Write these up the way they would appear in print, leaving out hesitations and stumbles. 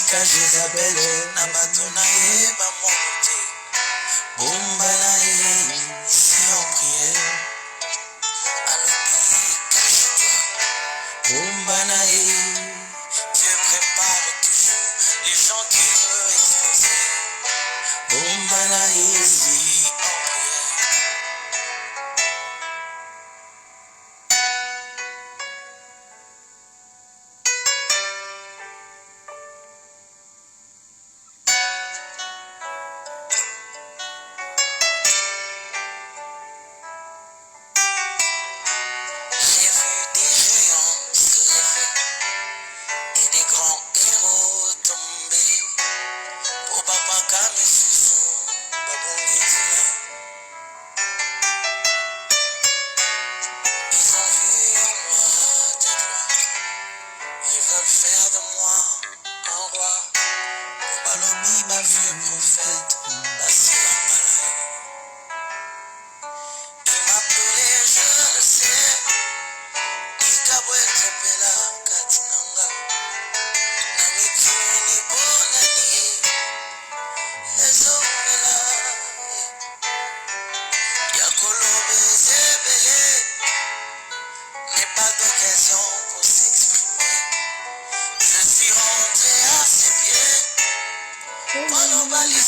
Esika Jezabel Nabatonaye Bamonte Bombanaye si on priait Alobi cache-toi Bombanaye Dieu prépare toujours les gens qui veulent exposer Bombanaye si on priait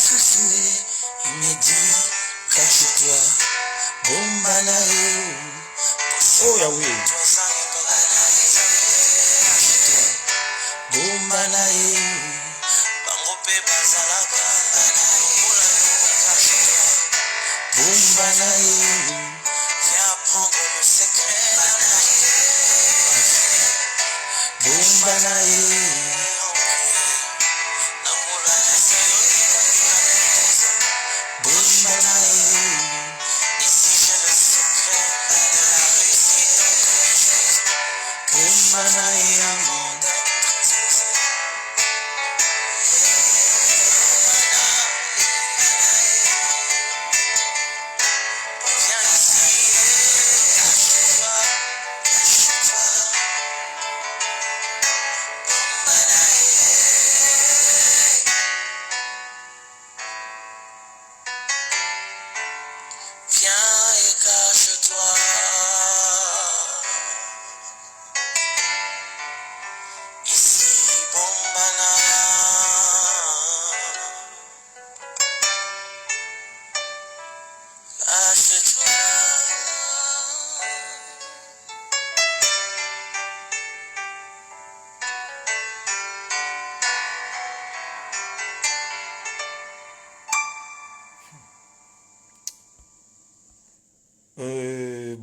Il me dit, cache-toi, Bombanaye. Oh Yahweh. Cache-toi, Bombanaye. Bombanaye. Viens prendre le secret. Bombanaye.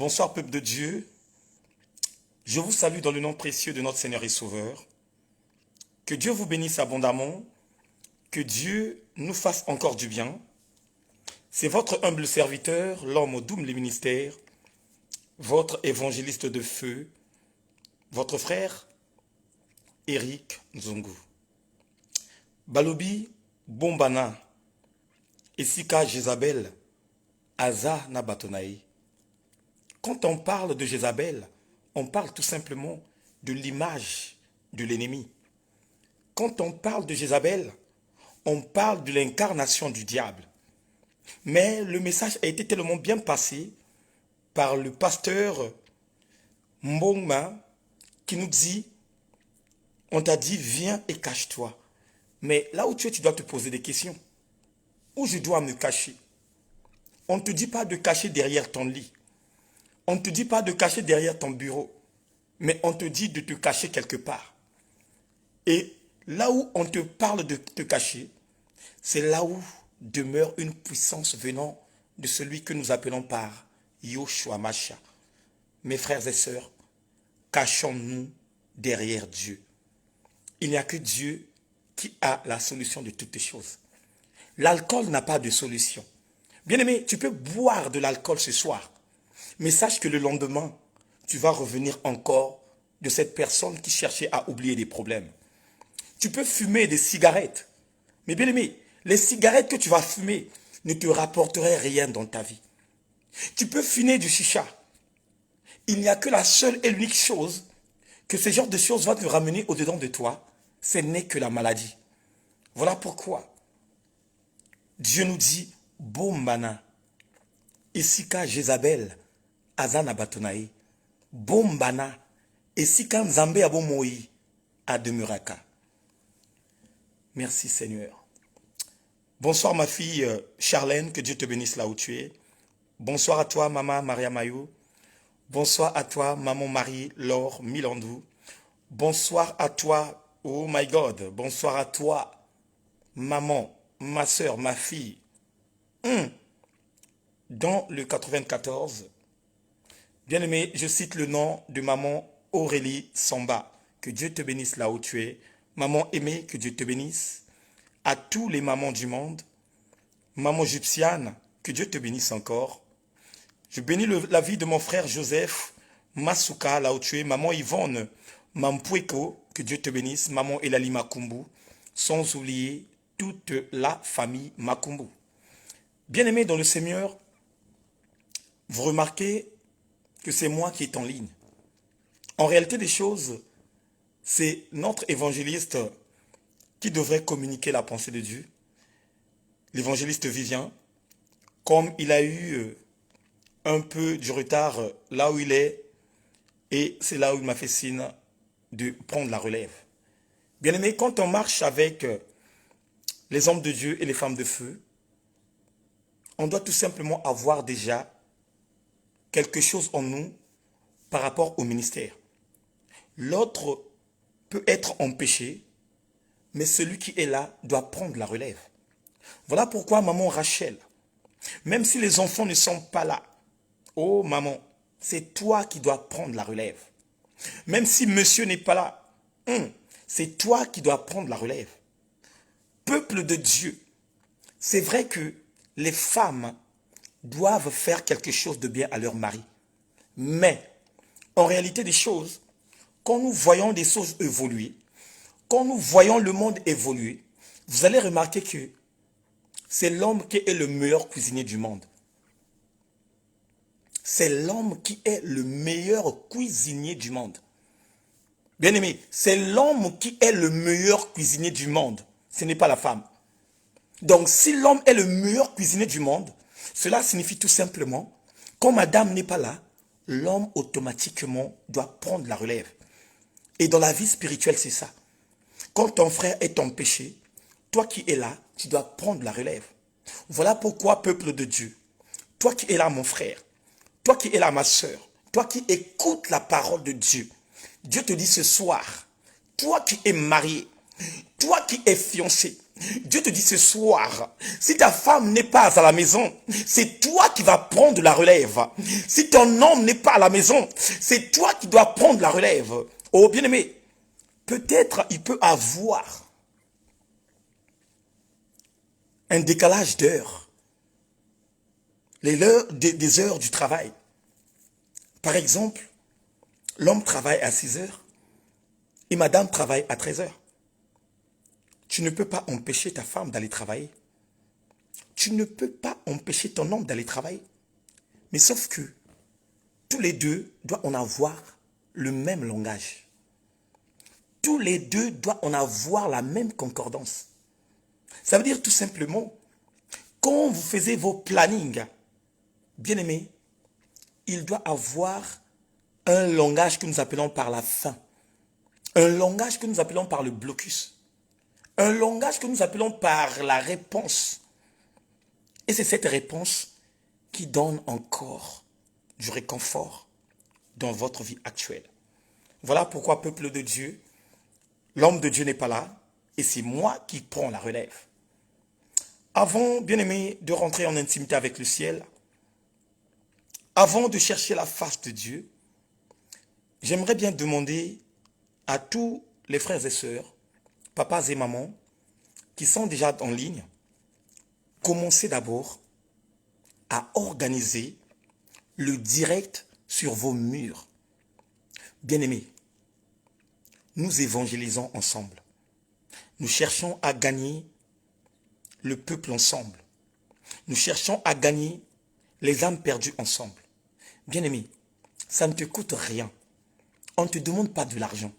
Bonsoir peuple de Dieu, je vous salue dans le nom précieux de notre Seigneur et Sauveur. Que Dieu vous bénisse abondamment, que Dieu nous fasse encore du bien. C'est votre humble serviteur, l'homme au double ministère, votre évangéliste de feu, votre frère Eric Nzongo. Balobi Bombana, Esika Jezabel, Aza Nabatonaye. Quand on parle de Jézabel, on parle tout simplement de l'image de l'ennemi. Quand on parle de Jézabel, on parle de l'incarnation du diable. Mais le message a été tellement bien passé par le pasteur Mbongma qui nous dit, on t'a dit viens et cache-toi. Mais là où tu es, tu dois te poser des questions. Où je dois me cacher? On ne te dit pas de cacher derrière ton lit. On ne te dit pas de cacher derrière ton bureau, mais on te dit de te cacher quelque part. Et là où on te parle de te cacher, c'est là où demeure une puissance venant de celui que nous appelons par Yoshua Mashiach. Mes frères et sœurs, cachons-nous derrière Dieu. Il n'y a que Dieu qui a la solution de toutes les choses. L'alcool n'a pas de solution. Bien-aimé, tu peux boire de l'alcool ce soir. Mais sache que le lendemain, tu vas revenir encore de cette personne qui cherchait à oublier des problèmes. Tu peux fumer des cigarettes. Mais bien aimé, les cigarettes que tu vas fumer ne te rapporteraient rien dans ta vie. Tu peux fumer du chicha. Il n'y a que la seule et l'unique chose que ce genre de choses va te ramener au-dedans de toi, ce n'est que la maladie. Voilà pourquoi Dieu nous dit, Bombana, Esika Jézabel, Azana Batonaï, Bombana, Esika Nzambe Abomoi, Ademuraka. Merci Seigneur. Bonsoir ma fille Charlène, que Dieu te bénisse là où tu es. Bonsoir à toi maman Maria Mayou. Bonsoir à toi maman Marie-Laure Milandou. Bonsoir à toi, oh my God. Bonsoir à toi maman, ma soeur, ma fille. Dans le 94, bien aimé, je cite le nom de maman Aurélie Samba. Que Dieu te bénisse là où tu es. Maman aimée, que Dieu te bénisse. À tous les mamans du monde. Maman Gypsiane, que Dieu te bénisse encore. Je bénis la vie de mon frère Joseph Masuka, là où tu es. Maman Yvonne Mampoueko, que Dieu te bénisse. Maman Elali Makumbu, sans oublier toute la famille Makumbu. Bien-aimés dans le Seigneur, vous remarquez que c'est moi qui est en ligne. En réalité des choses, c'est notre évangéliste qui devrait communiquer la pensée de Dieu. L'évangéliste Vivien, comme il a eu un peu du retard là où il est, et c'est là où il m'a fait signe de prendre la relève. Bien aimé, quand on marche avec les hommes de Dieu et les femmes de feu, on doit tout simplement avoir déjà quelque chose en nous par rapport au ministère. L'autre peut être empêché, mais celui qui est là doit prendre la relève. Voilà pourquoi maman Rachel, même si les enfants ne sont pas là, oh maman, c'est toi qui dois prendre la relève. Même si monsieur n'est pas là, c'est toi qui dois prendre la relève. Peuple de Dieu, c'est vrai que les femmes doivent faire quelque chose de bien à leur mari. Mais, en réalité des choses, quand nous voyons des choses évoluer, quand nous voyons le monde évoluer, vous allez remarquer que c'est l'homme qui est le meilleur cuisinier du monde. C'est l'homme qui est le meilleur cuisinier du monde. Bien aimé, c'est l'homme qui est le meilleur cuisinier du monde. Ce n'est pas la femme. Donc si l'homme est le meilleur cuisinier du monde, cela signifie tout simplement, quand madame n'est pas là, l'homme automatiquement doit prendre la relève. Et dans la vie spirituelle, c'est ça. Quand ton frère est en péché, toi qui es là, tu dois prendre la relève. Voilà pourquoi, peuple de Dieu, toi qui es là, mon frère, toi qui es là, ma soeur, toi qui écoutes la parole de Dieu, Dieu te dit ce soir, toi qui es marié, toi qui es fiancé, Dieu te dit ce soir, si ta femme n'est pas à la maison, c'est toi qui vas prendre la relève. Si ton homme n'est pas à la maison, c'est toi qui dois prendre la relève. Oh bien-aimé, peut-être il peut avoir un décalage d'heures, des heures du travail. Par exemple, l'homme travaille à 6 heures et madame travaille à 13 heures. Tu ne peux pas empêcher ta femme d'aller travailler. Tu ne peux pas empêcher ton homme d'aller travailler. Mais sauf que tous les deux doivent en avoir le même langage. Tous les deux doivent en avoir la même concordance. Ça veut dire tout simplement, quand vous faisiez vos plannings, bien aimés, il doit avoir un langage que nous appelons par la fin. Un langage que nous appelons par le blocus. Un langage que nous appelons par la réponse. Et c'est cette réponse qui donne encore du réconfort dans votre vie actuelle. Voilà pourquoi, peuple de Dieu, l'homme de Dieu n'est pas là et c'est moi qui prends la relève. Avant, bien aimé, de rentrer en intimité avec le ciel, avant de chercher la face de Dieu, j'aimerais bien demander à tous les frères et sœurs, papas et mamans, qui sont déjà en ligne, commencez d'abord à organiser le direct sur vos murs. Bien-aimés, nous évangélisons ensemble. Nous cherchons à gagner le peuple ensemble. Nous cherchons à gagner les âmes perdues ensemble. Bien-aimés, ça ne te coûte rien. On ne te demande pas de l'argent.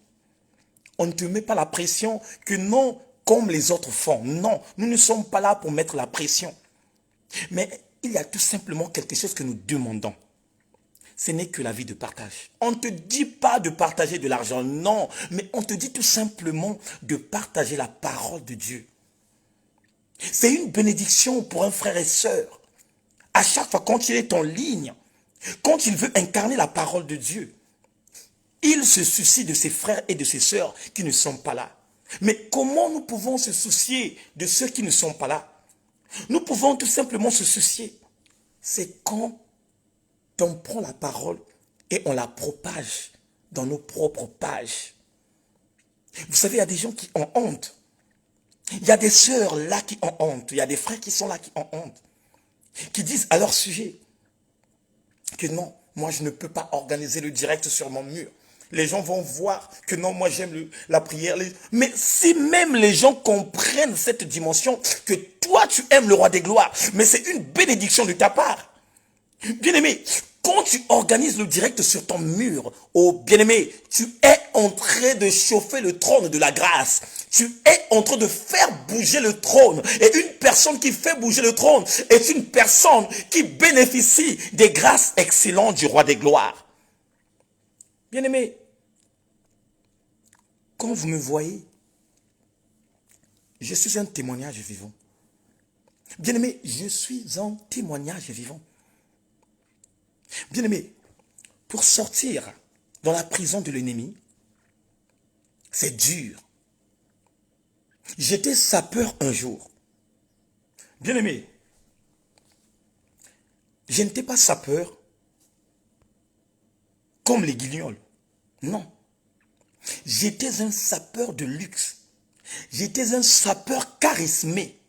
On ne te met pas la pression que non, comme les autres font. Non, nous ne sommes pas là pour mettre la pression. Mais il y a tout simplement quelque chose que nous demandons. Ce n'est que la vie de partage. On ne te dit pas de partager de l'argent, non. Mais on te dit tout simplement de partager la parole de Dieu. C'est une bénédiction pour un frère et sœur. À chaque fois quand il est en ligne, quand il veut incarner la parole de Dieu, il se soucie de ses frères et de ses sœurs qui ne sont pas là. Mais comment nous pouvons se soucier de ceux qui ne sont pas là? Nous pouvons tout simplement se soucier. C'est quand on prend la parole et on la propage dans nos propres pages. Vous savez, il y a des gens qui ont honte. Il y a des sœurs là qui ont honte. Il y a des frères qui sont là qui ont honte. Qui disent à leur sujet que non, moi je ne peux pas organiser le direct sur mon mur. Les gens vont voir que non, moi j'aime la prière. Mais si même les gens comprennent cette dimension, que toi tu aimes le roi des gloires, mais c'est une bénédiction de ta part. Bien-aimé, quand tu organises le direct sur ton mur, oh bien-aimé, tu es en train de chauffer le trône de la grâce. Tu es en train de faire bouger le trône. Et une personne qui fait bouger le trône est une personne qui bénéficie des grâces excellentes du roi des gloires. Bien-aimé, quand vous me voyez, je suis un témoignage vivant. Bien-aimé, je suis un témoignage vivant. Bien-aimé, pour sortir dans la prison de l'ennemi, c'est dur. J'étais sapeur un jour. Bien-aimé, je n'étais pas sapeur comme les guignols. Non. J'étais un sapeur de luxe. J'étais un sapeur charismé.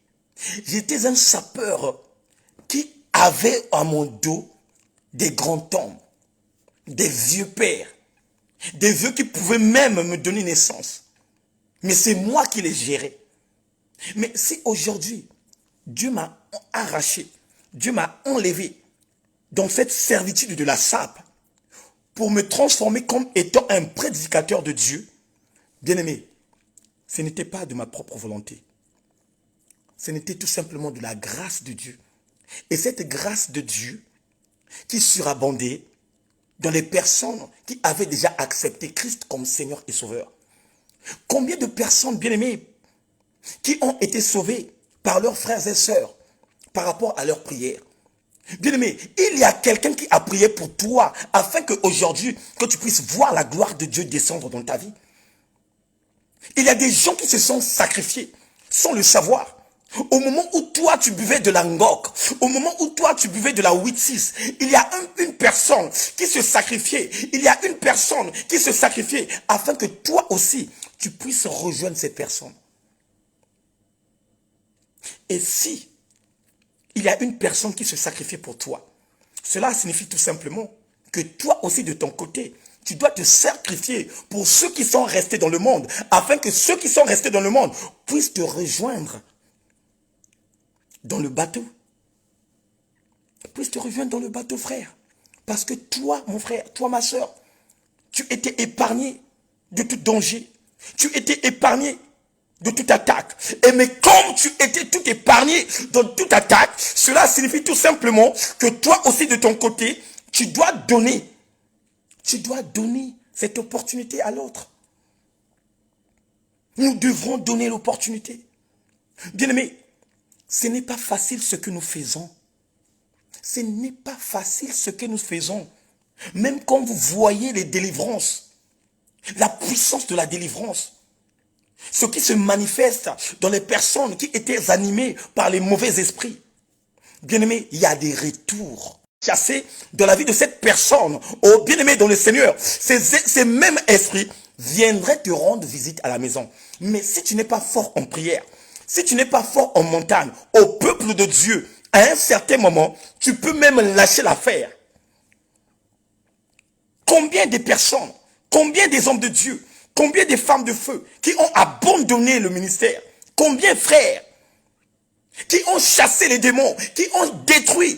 J'étais un sapeur qui avait à mon dos des grands hommes, des vieux pères, des vieux qui pouvaient même me donner naissance. Mais c'est moi qui les gérais. Mais si aujourd'hui, Dieu m'a arraché, Dieu m'a enlevé dans cette servitude de la sape pour me transformer comme étant un prédicateur de Dieu, bien-aimé, ce n'était pas de ma propre volonté. Ce n'était tout simplement de la grâce de Dieu. Et cette grâce de Dieu qui surabondait dans les personnes qui avaient déjà accepté Christ comme Seigneur et Sauveur. Combien de personnes, bien-aimées, qui ont été sauvées par leurs frères et sœurs par rapport à leur prière. Bien-aimé, il y a quelqu'un qui a prié pour toi afin qu'aujourd'hui, que tu puisses voir la gloire de Dieu descendre dans ta vie. Il y a des gens qui se sont sacrifiés sans le savoir. Au moment où toi tu buvais de la ngok, au moment où toi tu buvais de la 8-6, il y a une personne qui se sacrifiait. Il y a une personne qui se sacrifiait afin que toi aussi tu puisses rejoindre cette personne. Et si il y a une personne qui se sacrifie pour toi, cela signifie tout simplement que toi aussi de ton côté, tu dois te sacrifier pour ceux qui sont restés dans le monde, afin que ceux qui sont restés dans le monde puissent te rejoindre dans le bateau. Puissent te rejoindre dans le bateau, frère. Parce que toi, mon frère, toi, ma soeur, tu étais épargné de tout danger. Tu étais épargné de toute attaque. Et mais comme tu étais tout épargné dans toute attaque, cela signifie tout simplement que toi aussi de ton côté, tu dois donner. Tu dois donner cette opportunité à l'autre. Nous devrons donner l'opportunité. Bien-aimés, ce n'est pas facile ce que nous faisons. Ce n'est pas facile ce que nous faisons. Même quand vous voyez les délivrances, la puissance de la délivrance, ce qui se manifeste dans les personnes qui étaient animées par les mauvais esprits. Bien-aimé, il y a des retours chassés dans la vie de cette personne. Oh, bien-aimé dans le Seigneur, ces mêmes esprits viendraient te rendre visite à la maison. Mais si tu n'es pas fort en prière, si tu n'es pas fort en montagne, au peuple de Dieu, à un certain moment, tu peux même lâcher l'affaire. Combien de personnes, combien des hommes de Dieu, combien de femmes de feu qui ont abandonné le ministère, combien frères qui ont chassé les démons, qui ont détruit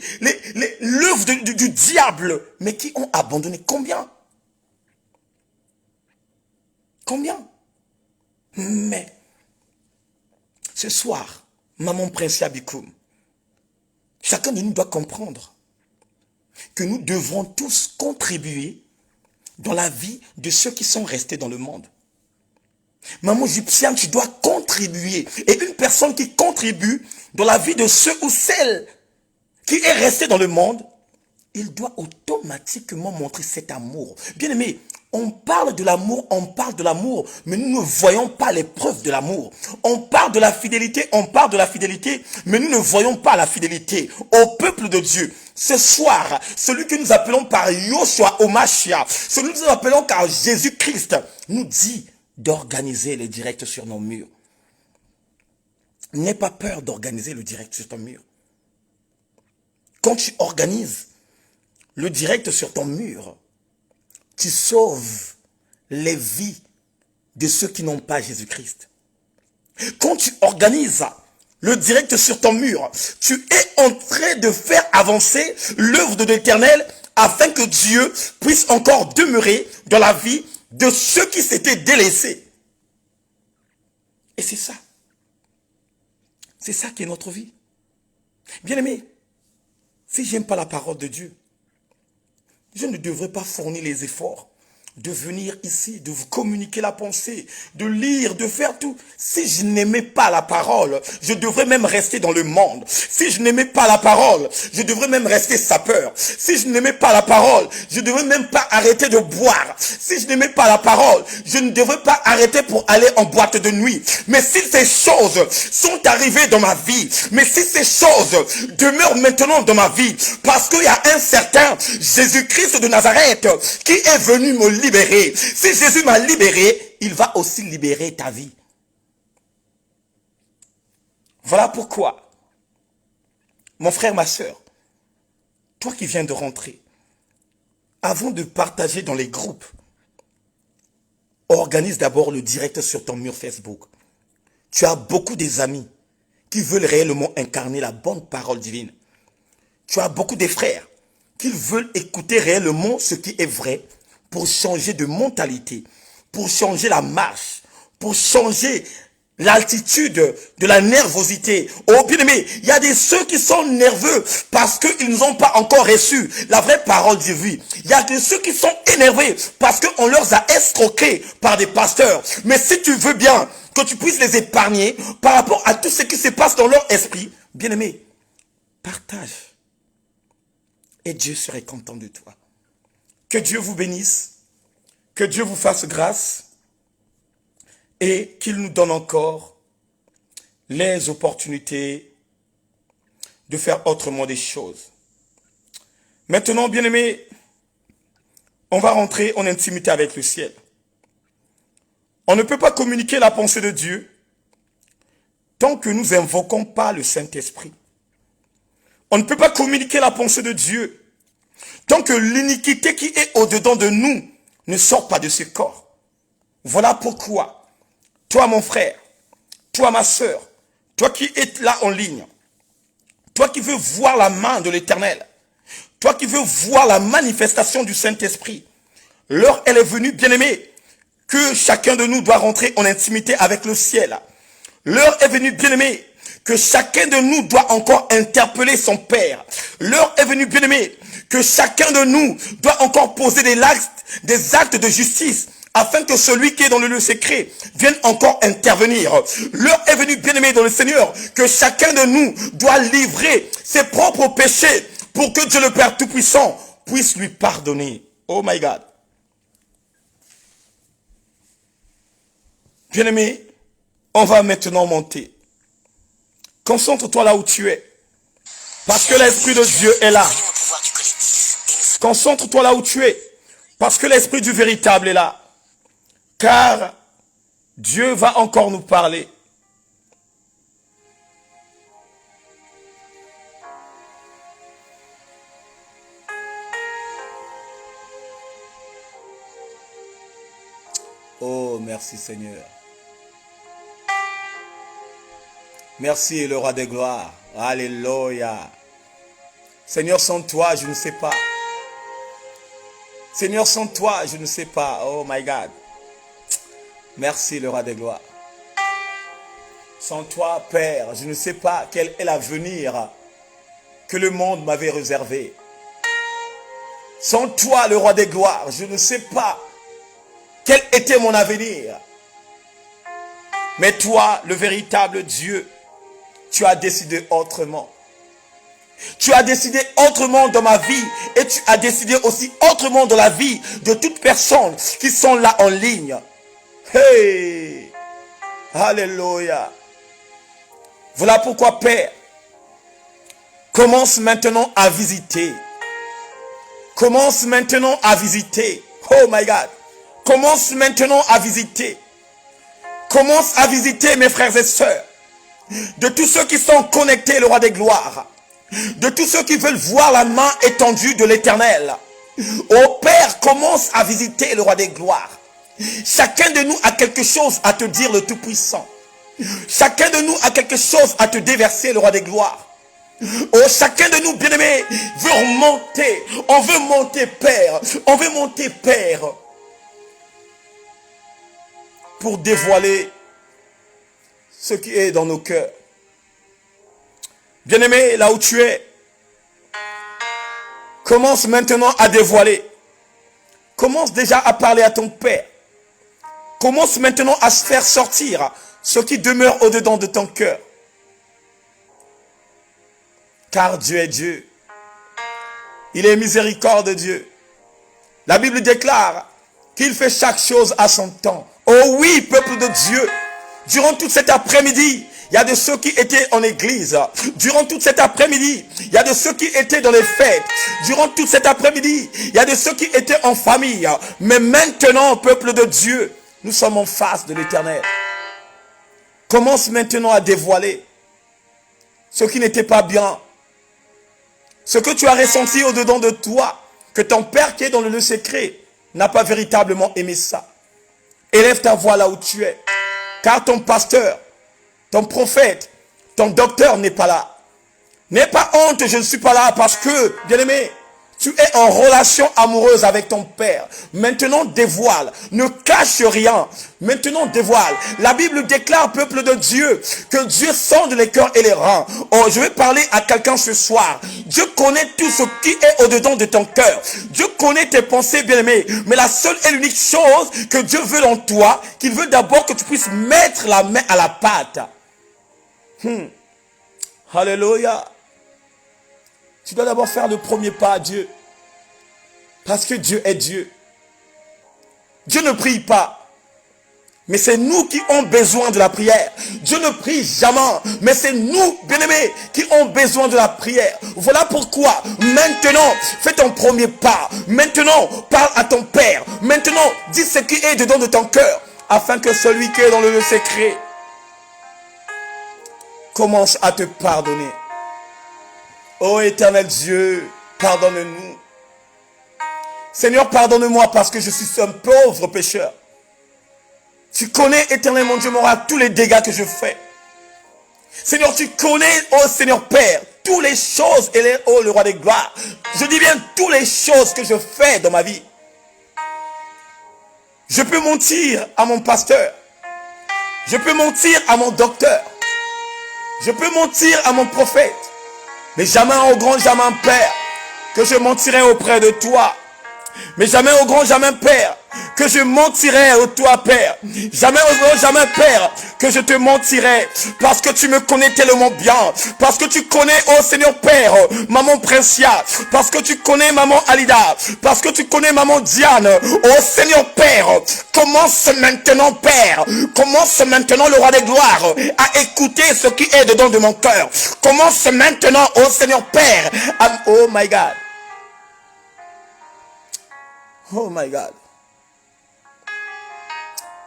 l'œuvre du diable, mais qui ont abandonné. Combien? Combien? Mais Ce soir, maman Prince Abikoum, chacun de nous doit comprendre que nous devons tous contribuer dans la vie de ceux qui sont restés dans le monde. Maman Gypsiane, tu dois contribuer. Et une personne qui contribue dans la vie de ceux ou celles qui est resté dans le monde, il doit automatiquement montrer cet amour. Bien aimé, on parle de l'amour, mais nous ne voyons pas les preuves de l'amour. On parle de la fidélité, mais nous ne voyons pas la fidélité au peuple de Dieu. Ce soir, celui que nous appelons par Yoshua Omashia, celui que nous appelons par Jésus-Christ, nous dit d'organiser les directs sur nos murs. N'aie pas peur d'organiser le direct sur ton mur. Quand tu organises le direct sur ton mur, tu sauves les vies de ceux qui n'ont pas Jésus-Christ. Quand tu organises le direct sur ton mur, tu es en train de faire avancer l'œuvre de l'Éternel afin que Dieu puisse encore demeurer dans la vie de ceux qui s'étaient délaissés. Et c'est ça. C'est ça qui est notre vie. Bien-aimé, si j'aime pas la parole de Dieu, je ne devrais pas fournir les efforts de venir ici, de vous communiquer la pensée, de lire, de faire tout. Si je n'aimais pas la parole, je devrais même rester dans le monde. Si je n'aimais pas la parole, je devrais même rester sapeur. Si je n'aimais pas la parole, je ne devrais même pas arrêter de boire. Si je n'aimais pas la parole, je ne devrais pas arrêter pour aller en boîte de nuit. Mais si ces choses sont arrivées dans ma vie, mais si ces choses demeurent maintenant dans ma vie, parce qu'il y a un certain Jésus-Christ de Nazareth qui est venu me libérer. Si Jésus m'a libéré, il va aussi libérer ta vie. Voilà pourquoi, mon frère, ma soeur, toi qui viens de rentrer, avant de partager dans les groupes, organise d'abord le direct sur ton mur Facebook. Tu as beaucoup des amis qui veulent réellement incarner la bonne parole divine. Tu as beaucoup de frères qui veulent écouter réellement ce qui est vrai, pour changer de mentalité, pour changer la marche, pour changer l'altitude de la nervosité. Oh bien-aimé, il y a des ceux qui sont nerveux parce qu'ils n'ont pas encore reçu la vraie parole de vie. Il y a des ceux qui sont énervés parce qu'on leur a escroqués par des pasteurs. Mais si tu veux bien que tu puisses les épargner par rapport à tout ce qui se passe dans leur esprit, bien-aimé, partage. Et Dieu serait content de toi. Que Dieu vous bénisse, que Dieu vous fasse grâce et qu'il nous donne encore les opportunités de faire autrement des choses. Maintenant, bien-aimés, on va rentrer en intimité avec le ciel. On ne peut pas communiquer la pensée de Dieu tant que nous invoquons pas le Saint-Esprit. On ne peut pas communiquer la pensée de Dieu tant que l'iniquité qui est au-dedans de nous ne sort pas de ce corps. Voilà pourquoi, toi mon frère, toi ma soeur, toi qui es là en ligne, toi qui veux voir la main de l'Éternel, toi qui veux voir la manifestation du Saint-Esprit, l'heure elle est venue, bien-aimée, que chacun de nous doit rentrer en intimité avec le ciel. L'heure est venue, bien-aimée, que chacun de nous doit encore interpeller son Père. L'heure est venue, bien-aimé, que chacun de nous doit encore poser des actes de justice afin que celui qui est dans le lieu secret vienne encore intervenir. L'heure est venue, bien-aimé dans le Seigneur, que chacun de nous doit livrer ses propres péchés pour que Dieu le Père Tout-Puissant puisse lui pardonner. Oh my God. Bien-aimé, on va maintenant monter. Concentre-toi là où tu es. Parce que l'Esprit de Dieu est là. Concentre-toi là où tu es. Parce que l'Esprit du véritable est là. Car Dieu va encore nous parler. Oh, merci Seigneur. Merci le roi des gloires. Alléluia. Seigneur, sans toi, je ne sais pas. Seigneur, sans toi, je ne sais pas. Oh my God. Merci le roi des gloires. Sans toi, Père, je ne sais pas quel est l'avenir que le monde m'avait réservé. Sans toi, le roi des gloires, je ne sais pas quel était mon avenir. Mais toi, le véritable Dieu, tu as décidé autrement. Tu as décidé autrement dans ma vie et tu as décidé aussi autrement dans la vie de toutes personnes qui sont là en ligne. Hey! Alléluia! Voilà pourquoi, Père, commence maintenant à visiter. Commence maintenant à visiter. Oh my God! Commence maintenant à visiter. Commence à visiter mes frères et sœurs. De tous ceux qui sont connectés, le roi des gloires. De tous ceux qui veulent voir la main étendue de l'Éternel. Ô Père, commence à visiter le roi des gloires. Chacun de nous a quelque chose à te dire, le Tout-Puissant. Chacun de nous a quelque chose à te déverser, le roi des gloires. Oh, chacun de nous, bien-aimés, veut remonter. On veut monter, Père. On veut monter, Père. Pour dévoiler ce qui est dans nos cœurs. Bien-aimé, là où tu es, commence maintenant à dévoiler. Commence déjà à parler à ton Père. Commence maintenant à se faire sortir ce qui demeure au-dedans de ton cœur. Car Dieu est Dieu. Il est miséricorde de Dieu. La Bible déclare qu'il fait chaque chose à son temps. Oh oui, peuple de Dieu, durant toute cet après-midi, il y a de ceux qui étaient en église. Durant toute cet après-midi, il y a de ceux qui étaient dans les fêtes. Durant toute cet après-midi, il y a de ceux qui étaient en famille. Mais maintenant, peuple de Dieu, nous sommes en face de l'Éternel. Commence maintenant à dévoiler ce qui n'était pas bien. Ce que tu as ressenti au-dedans de toi, que ton Père qui est dans le lieu secret n'a pas véritablement aimé ça. Élève ta voix là où tu es. Car ton pasteur, ton prophète, ton docteur n'est pas là. N'aie pas honte, je ne suis pas là parce que, bien-aimé, tu es en relation amoureuse avec ton Père. Maintenant, dévoile. Ne cache rien. Maintenant, dévoile. La Bible déclare, peuple de Dieu, que Dieu sonde les cœurs et les reins. Oh, je vais parler à quelqu'un ce soir. Dieu connaît tout ce qui est au-dedans de ton cœur. Dieu connaît tes pensées, bien-aimé. Mais la seule et l'unique chose que Dieu veut dans toi, qu'il veut d'abord que tu puisses mettre la main à la pâte. Alléluia. Tu dois d'abord faire le premier pas à Dieu. Parce que Dieu est Dieu. Dieu ne prie pas. Mais c'est nous qui avons besoin de la prière. Dieu ne prie jamais. Mais c'est nous, bien-aimés, qui avons besoin de la prière. Voilà pourquoi, maintenant, fais ton premier pas. Maintenant, parle à ton Père. Maintenant, dis ce qui est dedans de ton cœur. Afin que celui qui est dans le lieu secret commence à te pardonner. Ô éternel Dieu, pardonne-nous. Seigneur, pardonne-moi parce que je suis un pauvre pécheur. Tu connais, éternel mon Dieu, mon roi, tous les dégâts que je fais. Seigneur, tu connais, ô Seigneur Père, toutes les choses, et ô le roi des gloires. Je dis bien toutes les choses que je fais dans ma vie. Je peux mentir à mon pasteur. Je peux mentir à mon docteur. Je peux mentir à mon prophète. Mais jamais au grand, jamais Père, que je mentirai auprès de toi. Mais jamais au grand, jamais Père, que je mentirai au toi Père. Jamais au grand, jamais Père, que je te mentirai. Parce que tu me connais tellement bien. Parce que tu connais, oh Seigneur Père, maman Princia. Parce que tu connais maman Alida. Parce que tu connais maman Diane. Oh Seigneur Père, commence maintenant Père. Commence maintenant le roi des gloires à écouter ce qui est dedans de mon cœur. Commence maintenant, oh Seigneur Père. Oh my God. Oh my God.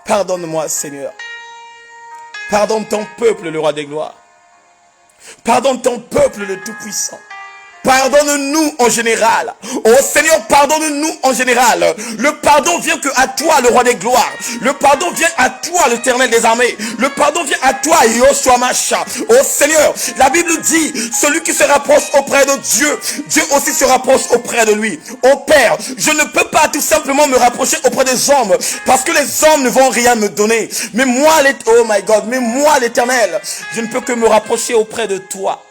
Pardonne-moi, Seigneur. Pardonne ton peuple, le roi des gloires. Pardonne ton peuple, le Tout-Puissant. pardonne-nous en général. Oh Seigneur, pardonne-nous en général. Le pardon vient que à toi, le roi des gloires. Le pardon vient à toi, l'Éternel des armées. Le pardon vient à toi, Yoshua Masha. Oh Seigneur, la Bible dit, celui qui se rapproche auprès de Dieu, Dieu aussi se rapproche auprès de lui. Oh Père, je ne peux pas tout simplement me rapprocher auprès des hommes, parce que les hommes ne vont rien me donner. Mais moi, oh my God, mais moi, l'Éternel, je ne peux que me rapprocher auprès de toi.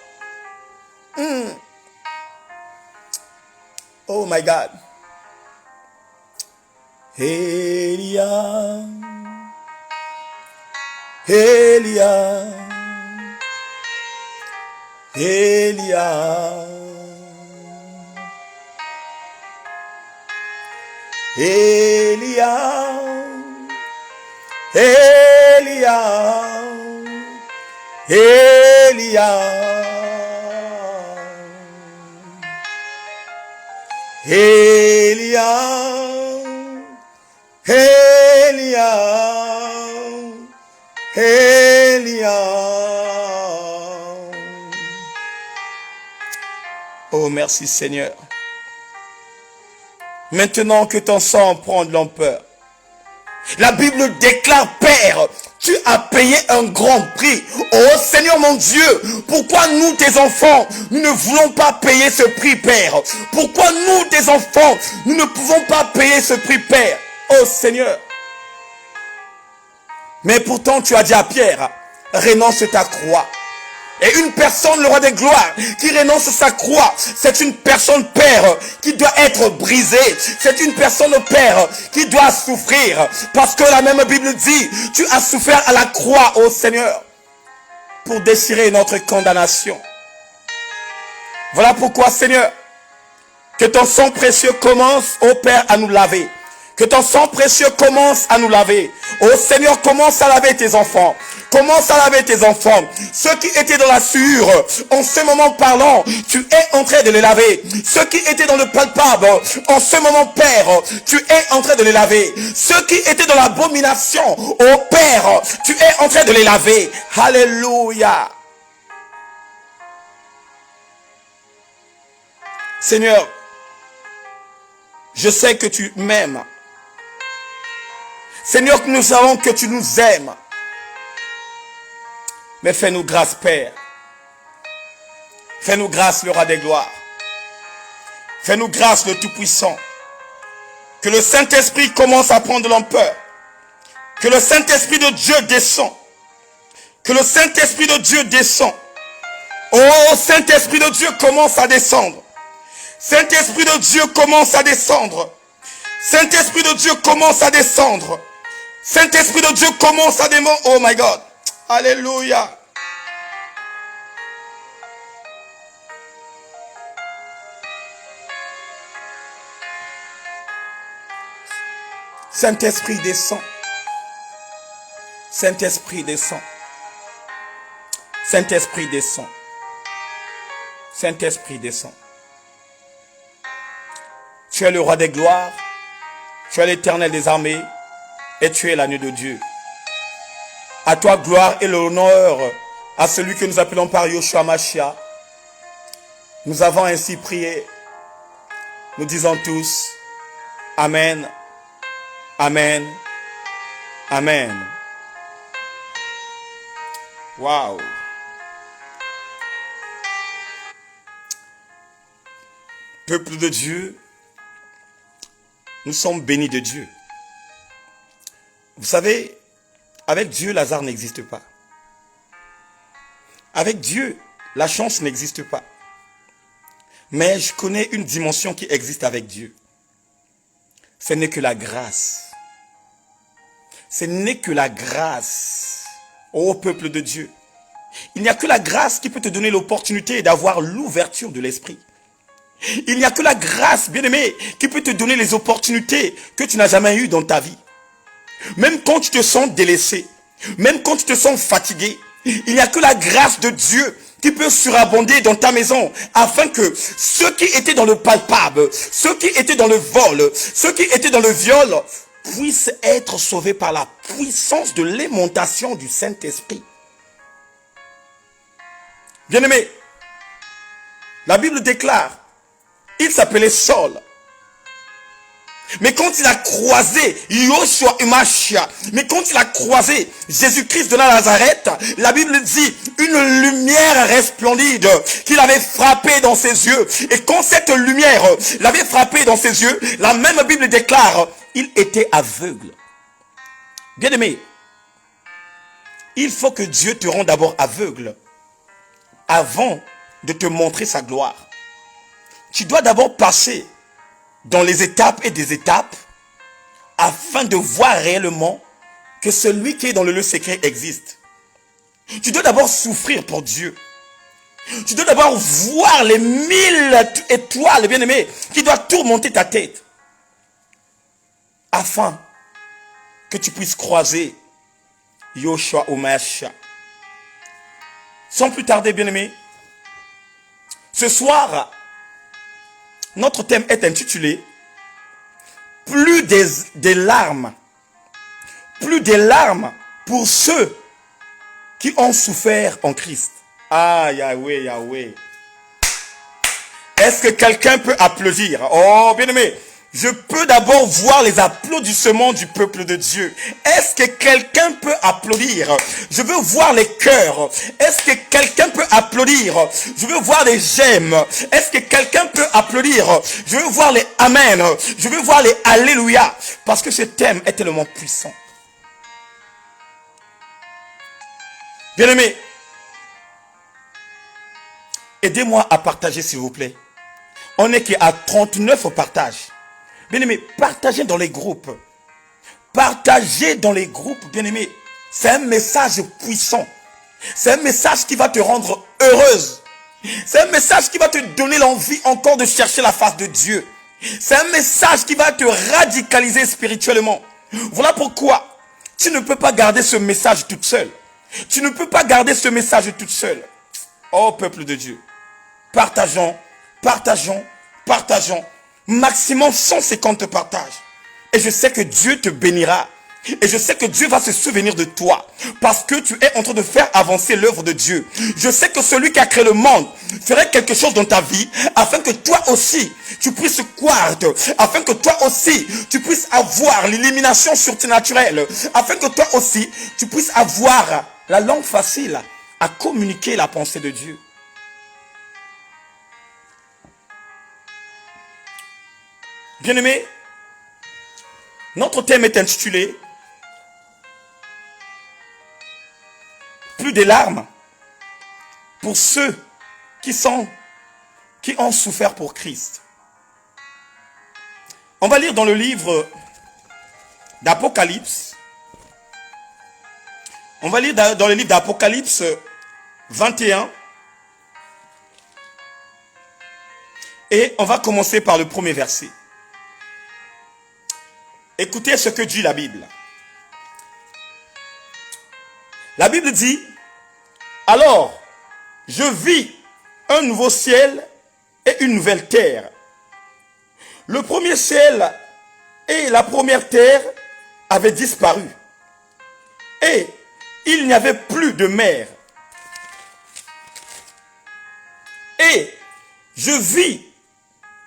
Oh my God. Elia, Elia, Elia, Elia, Elia, Elia, Elia, Elia, Elia. Oh, merci Seigneur. Maintenant que ton sang prend de l'ampleur, la Bible déclare, Père, tu as payé un grand prix. Oh Seigneur mon Dieu, pourquoi nous, tes enfants, nous ne voulons pas payer ce prix, Père? Pourquoi nous, tes enfants, nous ne pouvons pas payer ce prix, Père? Oh Seigneur. Mais pourtant, tu as dit à Pierre, renonce ta croix. Et une personne, le roi des gloires, qui renonce sa croix, c'est une personne, Père, qui doit être brisée. C'est une personne, Père, qui doit souffrir. Parce que la même Bible dit, tu as souffert à la croix, ô Seigneur, pour déchirer notre condamnation. Voilà pourquoi, Seigneur, que ton sang précieux commence, ô Père, à nous laver. Que ton sang précieux commence à nous laver. Oh Seigneur, commence à laver tes enfants. Commence à laver tes enfants. Ceux qui étaient dans la sueur, en ce moment parlant, tu es en train de les laver. Ceux qui étaient dans le palpable, en ce moment, Père, tu es en train de les laver. Ceux qui étaient dans l'abomination, oh Père, tu es en train de les laver. Alléluia. Seigneur, je sais que tu m'aimes. Seigneur, nous savons que tu nous aimes. Mais fais-nous grâce, Père. Fais-nous grâce, le roi des gloires. Fais-nous grâce, le Tout-Puissant. Que le Saint-Esprit commence à prendre l'ampleur. Que le Saint-Esprit de Dieu descend. Que le Saint-Esprit de Dieu descend. Oh, Saint-Esprit de Dieu commence à descendre. Saint-Esprit de Dieu commence à descendre. Saint-Esprit de Dieu commence à descendre. Saint-Esprit de Dieu commence à descendre. Oh my God. Alléluia. Saint-Esprit descend. Saint-Esprit descend. Saint-Esprit descend. Saint-Esprit descend. Tu es le roi des gloires. Tu es l'Éternel des armées. Et tu es l'agneau de Dieu. À toi gloire et l'honneur à celui que nous appelons par Yoshua Mashiach. Nous avons ainsi prié. Nous disons tous Amen, Amen, Amen. Waouh. Peuple de Dieu, nous sommes bénis de Dieu. Vous savez, avec Dieu, Lazare n'existe pas. Avec Dieu, la chance n'existe pas. Mais je connais une dimension qui existe avec Dieu. Ce n'est que la grâce. Ce n'est que la grâce. Ô peuple de Dieu. Il n'y a que la grâce qui peut te donner l'opportunité d'avoir l'ouverture de l'esprit. Il n'y a que la grâce, bien-aimé, qui peut te donner les opportunités que tu n'as jamais eues dans ta vie. Même quand tu te sens délaissé, même quand tu te sens fatigué, il n'y a que la grâce de Dieu qui peut surabonder dans ta maison, afin que ceux qui étaient dans le palpable, ceux qui étaient dans le vol, ceux qui étaient dans le viol, puissent être sauvés par la puissance de l'aimantation du Saint-Esprit. Bien-aimé, La Bible déclare, il s'appelait Saul. Mais quand il a croisé Yoshua Imashia, mais quand il a croisé Jésus-Christ de la Nazareth, la Bible dit une lumière resplendide qui l'avait frappé dans ses yeux. Et quand cette lumière l'avait frappé dans ses yeux, la même Bible déclare, il était aveugle. Bien-aimé, il faut que Dieu te rende d'abord aveugle avant de te montrer sa gloire. Tu dois d'abord passer dans les étapes et des étapes afin de voir réellement que celui qui est dans le lieu secret existe. Tu dois d'abord souffrir pour Dieu. Tu dois d'abord voir les 1000 étoiles, bien-aimé, qui doivent tourmenter ta tête afin que tu puisses croiser Yoshua Omasha. Sans plus tarder, bien-aimé, ce soir, notre thème est intitulé « Plus des larmes, plus des larmes pour ceux qui ont souffert en Christ. » Ah, Yahweh, Yahweh. Est-ce que quelqu'un peut applaudir? Oh, bien-aimé, je peux d'abord voir les applaudissements du peuple de Dieu. Est-ce que quelqu'un peut applaudir? Je veux voir les cœurs. Est-ce que quelqu'un peut applaudir? Je veux voir les j'aime. Est-ce que quelqu'un peut applaudir? Je veux voir les amen. Je veux voir les alléluia. Parce que ce thème est tellement puissant. Bien-aimé, aidez-moi à partager s'il vous plaît. On est qu'à 39 partages. Bien-aimé, partagez dans les groupes. Partagez dans les groupes, bien-aimé. C'est un message puissant. C'est un message qui va te rendre heureuse. C'est un message qui va te donner l'envie encore de chercher la face de Dieu. C'est un message qui va te radicaliser spirituellement. Voilà pourquoi tu ne peux pas garder ce message toute seule. Tu ne peux pas garder ce message toute seule. Oh peuple de Dieu, partageons, partageons, partageons. Maximum 150 partages. Et je sais que Dieu te bénira. Et je sais que Dieu va se souvenir de toi. Parce que tu es en train de faire avancer l'œuvre de Dieu. Je sais que celui qui a créé le monde ferait quelque chose dans ta vie. Afin que toi aussi, tu puisses croire. Afin que toi aussi, tu puisses avoir l'illumination surnaturelle. Afin que toi aussi, tu puisses avoir la langue facile à communiquer la pensée de Dieu. Bien-aimé, notre thème est intitulé « Plus des larmes pour ceux qui ont souffert pour Christ ». On va lire dans le livre d'Apocalypse. On va lire dans le livre d'Apocalypse 21. Et on va commencer par le premier verset. Écoutez ce que dit la Bible. La Bible dit, « Alors, je vis un nouveau ciel et une nouvelle terre. Le premier ciel et la première terre avaient disparu. Et il n'y avait plus de mer. Et je vis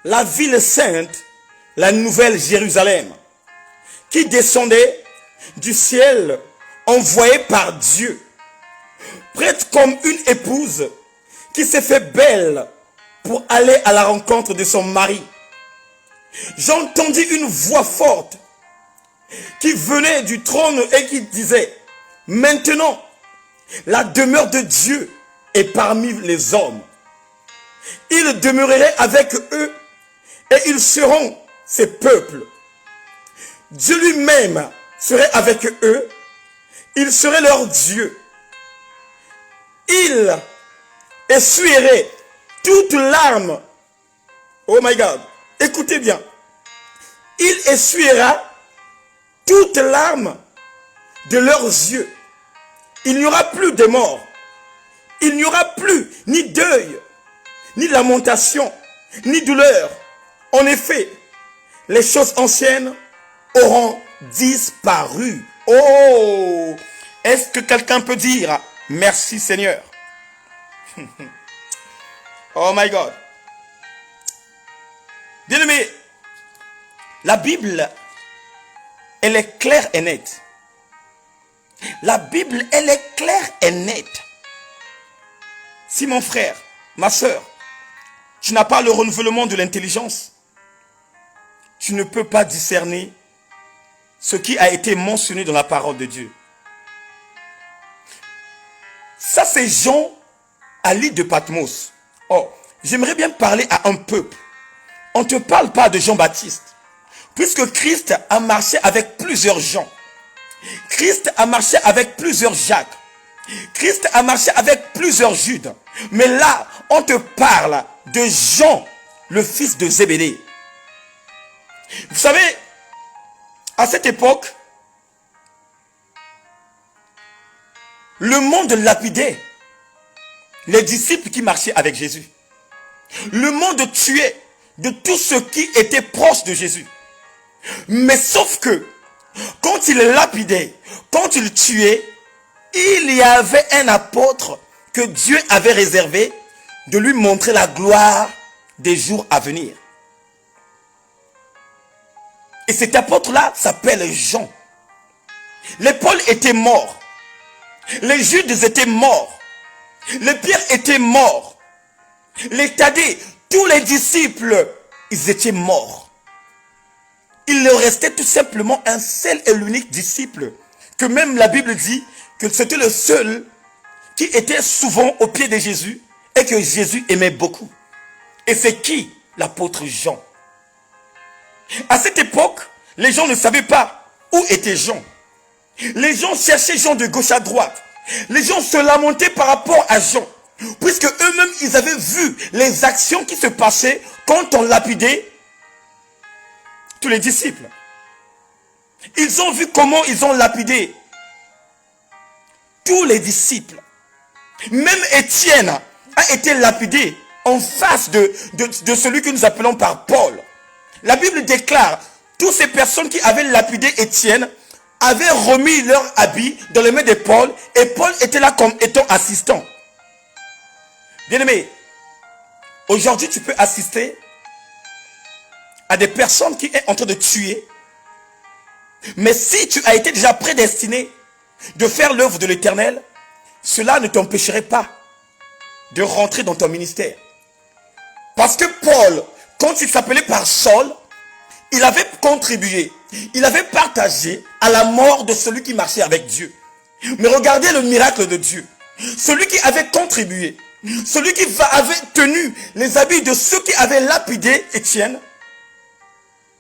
la ville sainte, la nouvelle Jérusalem, qui descendait du ciel envoyé par Dieu, prête comme une épouse qui s'est fait belle pour aller à la rencontre de son mari. J'entendis une voix forte qui venait du trône et qui disait, « Maintenant, la demeure de Dieu est parmi les hommes. Il demeurerait avec eux et ils seront ses peuples. Dieu lui-même serait avec eux. Il serait leur Dieu. Il essuierait toute larme. Oh my God. Écoutez bien. Il essuiera toute larme de leurs yeux. Il n'y aura plus de mort. Il n'y aura plus ni deuil, ni lamentation, ni douleur. En effet, les choses anciennes auront disparu. Oh! Est-ce que quelqu'un peut dire merci Seigneur? Oh my God. Bien-aimé, la Bible, elle est claire et nette. La Bible, elle est claire et nette. Si mon frère, ma soeur, tu n'as pas le renouvellement de l'intelligence, tu ne peux pas discerner ce qui a été mentionné dans la parole de Dieu. Ça, c'est Jean à l'île de Patmos. Oh, j'aimerais bien parler à un peuple. On ne te parle pas de Jean-Baptiste. Puisque Christ a marché avec plusieurs Jean. Christ a marché avec plusieurs Jacques. Christ a marché avec plusieurs Judes. Mais là, on te parle de Jean, le fils de Zébédée. Vous savez, à cette époque, le monde lapidait les disciples qui marchaient avec Jésus. Le monde tuait de tous ceux qui étaient proches de Jésus. Mais sauf que, quand il lapidait, quand il tuait, il y avait un apôtre que Dieu avait réservé de lui montrer la gloire des jours à venir. Et cet apôtre-là s'appelle Jean. Les Paul étaient morts. Les Judes étaient morts. Les Pierre étaient morts. Les Thaddée, tous les disciples, ils étaient morts. Il leur restait tout simplement un seul et l'unique disciple, que même la Bible dit que c'était le seul qui était souvent au pied de Jésus et que Jésus aimait beaucoup. Et c'est qui? L'apôtre Jean. À cette époque, les gens ne savaient pas où était Jean. Les gens cherchaient Jean de gauche à droite. Les gens se lamentaient par rapport à Jean, puisque eux-mêmes, ils avaient vu les actions qui se passaient quand on lapidait tous les disciples. Ils ont vu comment ils ont lapidé tous les disciples. Même Étienne a été lapidé en face de celui que nous appelons par Paul. La Bible déclare, toutes ces personnes qui avaient lapidé Étienne avaient remis leur habit dans les mains de Paul, et Paul était là comme étant assistant. Bien-aimé, aujourd'hui tu peux assister à des personnes qui sont en train de tuer, mais si tu as été déjà prédestiné de faire l'œuvre de l'Éternel, cela ne t'empêcherait pas de rentrer dans ton ministère. Parce que Paul, quand il s'appelait par Saul, il avait contribué, il avait partagé à la mort de celui qui marchait avec Dieu. Mais regardez le miracle de Dieu. Celui qui avait contribué, celui qui avait tenu les habits de ceux qui avaient lapidé Étienne,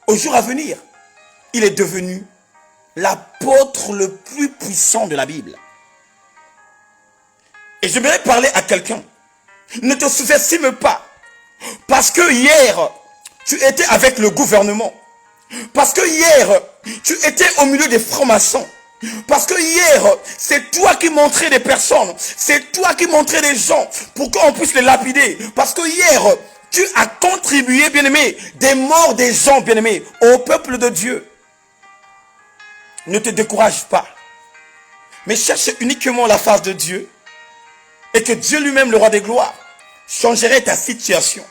au jour à venir, il est devenu l'apôtre le plus puissant de la Bible. Et j'aimerais parler à quelqu'un. Ne te sous-estime pas. Parce que hier, tu étais avec le gouvernement. Parce que hier, tu étais au milieu des francs-maçons. Parce que hier, c'est toi qui montrais des personnes. C'est toi qui montrais des gens pour qu'on puisse les lapider. Parce que hier, tu as contribué, bien-aimé, des morts des gens, bien-aimé, au peuple de Dieu. Ne te décourage pas. Mais cherche uniquement la face de Dieu. Et que Dieu lui-même, le roi des gloires, changerait ta situation.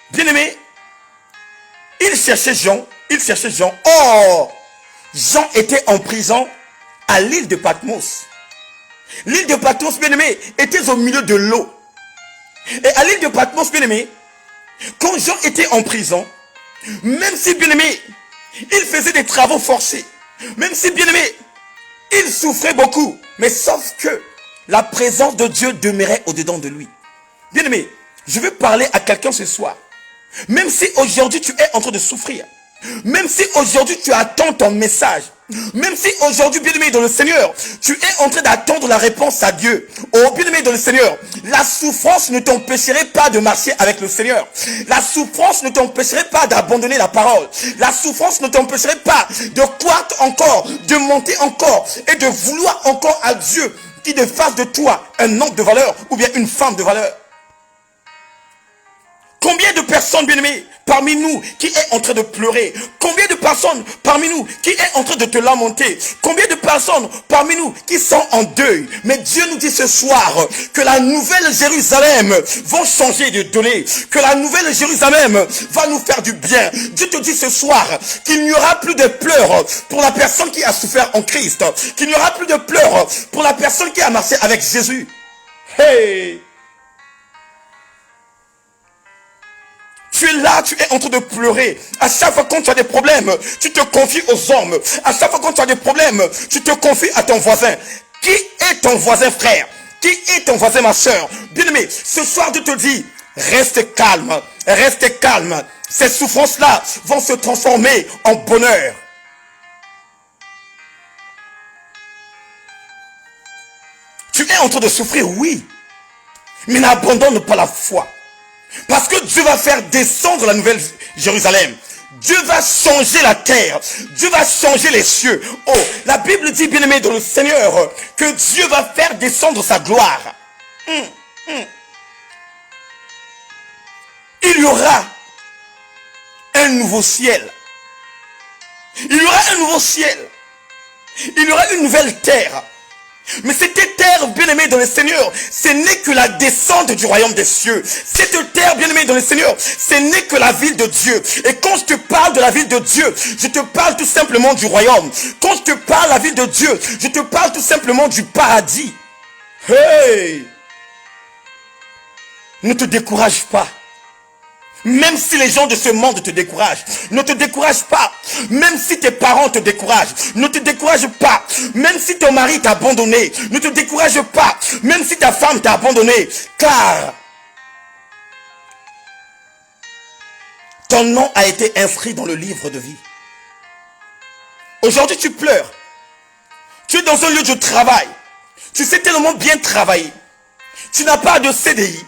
Bien-aimé, il cherchait Jean. Or, Jean était en prison à l'île de Patmos. L'île de Patmos, bien-aimé, était au milieu de l'eau. Et à l'île de Patmos, bien-aimé, quand Jean était en prison, même si, bien-aimé, il faisait des travaux forcés, même si, bien-aimé, il souffrait beaucoup, mais sauf que la présence de Dieu demeurait au-dedans de lui. Bien-aimé, je veux parler à quelqu'un ce soir. Même si aujourd'hui tu es en train de souffrir, même si aujourd'hui tu attends ton message, même si aujourd'hui, bien-aimé dans le Seigneur, tu es en train d'attendre la réponse à Dieu. Oh, bien-aimé dans le Seigneur, la souffrance ne t'empêcherait pas de marcher avec le Seigneur. La souffrance ne t'empêcherait pas d'abandonner la parole. La souffrance ne t'empêcherait pas de croître encore, de monter encore et de vouloir encore à Dieu qui fasse de toi un homme de valeur ou bien une femme de valeur. Combien de personnes, bien-aimés, parmi nous qui est en train de pleurer? Combien de personnes parmi nous qui est en train de te lamenter? Combien de personnes parmi nous qui sont en deuil? Mais Dieu nous dit ce soir que la nouvelle Jérusalem va changer de données, que la nouvelle Jérusalem va nous faire du bien. Dieu te dit ce soir qu'il n'y aura plus de pleurs pour la personne qui a souffert en Christ, qu'il n'y aura plus de pleurs pour la personne qui a marché avec Jésus. Hey! Tu es là, tu es en train de pleurer. À chaque fois quand tu as des problèmes, tu te confies aux hommes. À chaque fois quand tu as des problèmes, tu te confies à ton voisin. Qui est ton voisin, frère? Qui est ton voisin, ma soeur? Bien-aimé, ce soir, Dieu te dit, reste calme, reste calme. Ces souffrances-là vont se transformer en bonheur. Tu es en train de souffrir, oui. Mais n'abandonne pas la foi. Parce que Dieu va faire descendre la nouvelle Jérusalem. Dieu va changer la terre. Dieu va changer les cieux. Oh, la Bible dit, bien-aimé dans le Seigneur, que Dieu va faire descendre sa gloire. Il y aura un nouveau ciel. Il y aura un nouveau ciel. Il y aura une nouvelle terre. Mais cette terre, bien-aimée dans le Seigneur, ce n'est que la descente du royaume des cieux. Cette terre, bien-aimée dans le Seigneur, ce n'est que la ville de Dieu. Et quand je te parle de la ville de Dieu, je te parle tout simplement du royaume. Quand je te parle de la ville de Dieu, je te parle tout simplement du paradis. Hey! Ne te décourage pas. Même si les gens de ce monde te découragent, ne te décourage pas. Même si tes parents te découragent, ne te décourage pas. Même si ton mari t'a abandonné, ne te décourage pas. Même si ta femme t'a abandonné, car ton nom a été inscrit dans le livre de vie. Aujourd'hui, tu pleures. Tu es dans un lieu de travail. Tu sais tellement bien travailler. Tu n'as pas de CDI.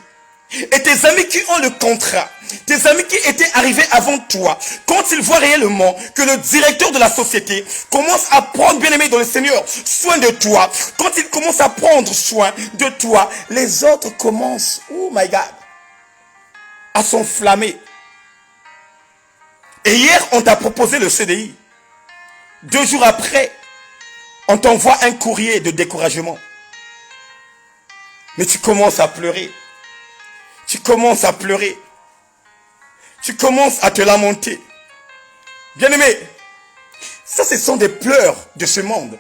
Et tes amis qui ont le contrat, tes amis qui étaient arrivés avant toi, quand ils voient réellement que le directeur de la société commence à prendre, bien-aimé dans le Seigneur, soin de toi, quand il commence à prendre soin de toi, les autres commencent, oh my God, à s'enflammer. Et hier, on t'a proposé le CDI. 2 jours après, on t'envoie un courrier de découragement. Mais tu commences à pleurer. Tu commences à pleurer. Tu commences à te lamenter. Bien-aimé, ça ce sont des pleurs de ce monde.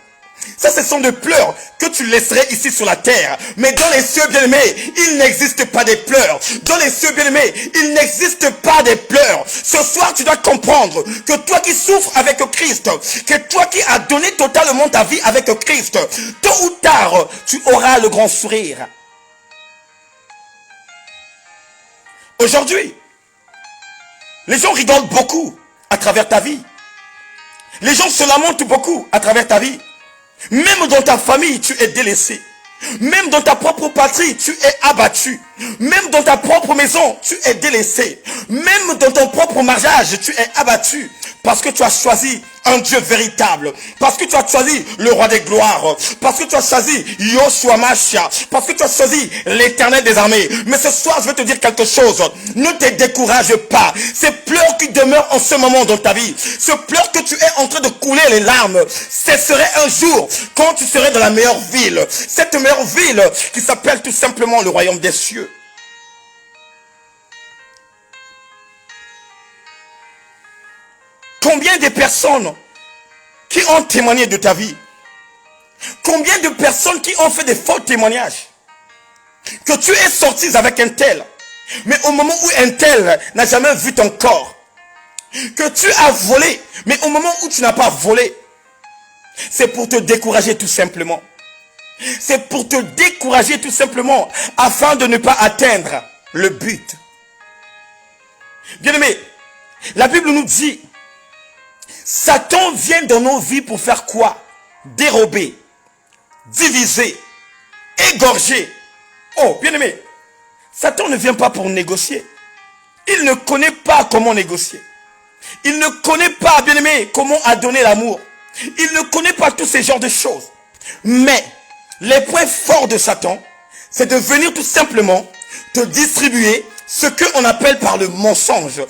Ça ce sont des pleurs que tu laisserais ici sur la terre. Mais dans les cieux, bien-aimés, il n'existe pas des pleurs. Dans les cieux, bien-aimés, il n'existe pas des pleurs. Ce soir, tu dois comprendre que toi qui souffres avec Christ, que toi qui as donné totalement ta vie avec Christ, tôt ou tard, tu auras le grand sourire. Aujourd'hui, les gens rigolent beaucoup à travers ta vie. Les gens se lamentent beaucoup à travers ta vie. Même dans ta famille, tu es délaissé. Même dans ta propre patrie, tu es abattu. Même dans ta propre maison, tu es délaissé. Même dans ton propre mariage, tu es abattu. Parce que tu as choisi un Dieu véritable. Parce que tu as choisi le roi des gloires. Parce que tu as choisi Yoshua Mashia. Parce que tu as choisi l'éternel des armées. Mais ce soir, je vais te dire quelque chose. Ne te décourage pas. Ces pleurs qui demeurent en ce moment dans ta vie, ce pleur que tu es en train de couler les larmes, ce serait un jour quand tu serais dans la meilleure ville. Cette meilleure ville qui s'appelle tout simplement le royaume des cieux. Combien de personnes qui ont témoigné de ta vie? Combien de personnes qui ont fait des faux témoignages? Que tu es sorti avec un tel, mais au moment où un tel n'a jamais vu ton corps. Que tu as volé, mais au moment où tu n'as pas volé. C'est pour te décourager tout simplement. C'est pour te décourager tout simplement, afin de ne pas atteindre le but. Bien-aimé, la Bible nous dit, Satan vient dans nos vies pour faire quoi? Dérober, diviser, égorger. Oh, bien-aimé, Satan ne vient pas pour négocier. Il ne connaît pas comment négocier. Il ne connaît pas, bien-aimé, comment donner l'amour. Il ne connaît pas tous ces genres de choses. Mais les points forts de Satan, c'est de venir tout simplement te distribuer ce qu'on appelle par le mensonge.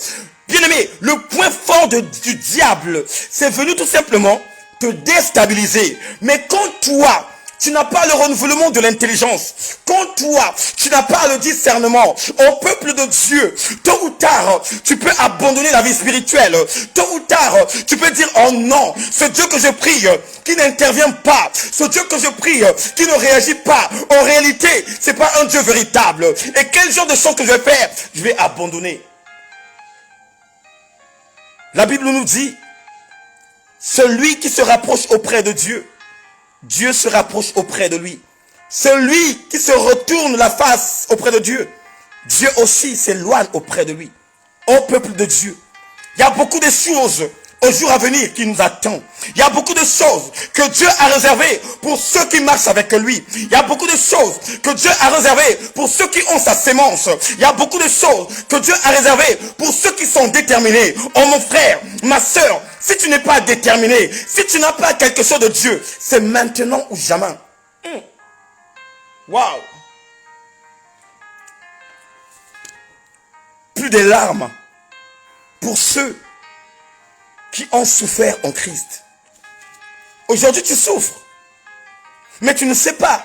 Bien-aimé, le point fort du diable, c'est venu tout simplement te déstabiliser. Mais quand toi, tu n'as pas le renouvellement de l'intelligence, quand toi, tu n'as pas le discernement, au peuple de Dieu, tôt ou tard, tu peux abandonner la vie spirituelle. Tôt ou tard, tu peux dire, oh non, ce Dieu que je prie, qui n'intervient pas, ce Dieu que je prie, qui ne réagit pas, en réalité, c'est pas un Dieu véritable. Et quel genre de choses que je vais faire? Je vais abandonner. La Bible nous dit, celui qui se rapproche auprès de Dieu, Dieu se rapproche auprès de lui. Celui qui se retourne la face auprès de Dieu, Dieu aussi s'éloigne auprès de lui. Ô peuple de Dieu, il y a beaucoup de choses au jour à venir qui nous attendent. Il y a beaucoup de choses que Dieu a réservées pour ceux qui marchent avec lui. Il y a beaucoup de choses que Dieu a réservées pour ceux qui ont sa sémence. Il y a beaucoup de choses que Dieu a réservées pour ceux qui sont déterminés. Oh mon frère, ma soeur, si tu n'es pas déterminé, si tu n'as pas quelque chose de Dieu, c'est maintenant ou jamais. Waouh! Plus de larmes pour ceux qui ont souffert en Christ. Aujourd'hui, tu souffres. Mais tu ne sais pas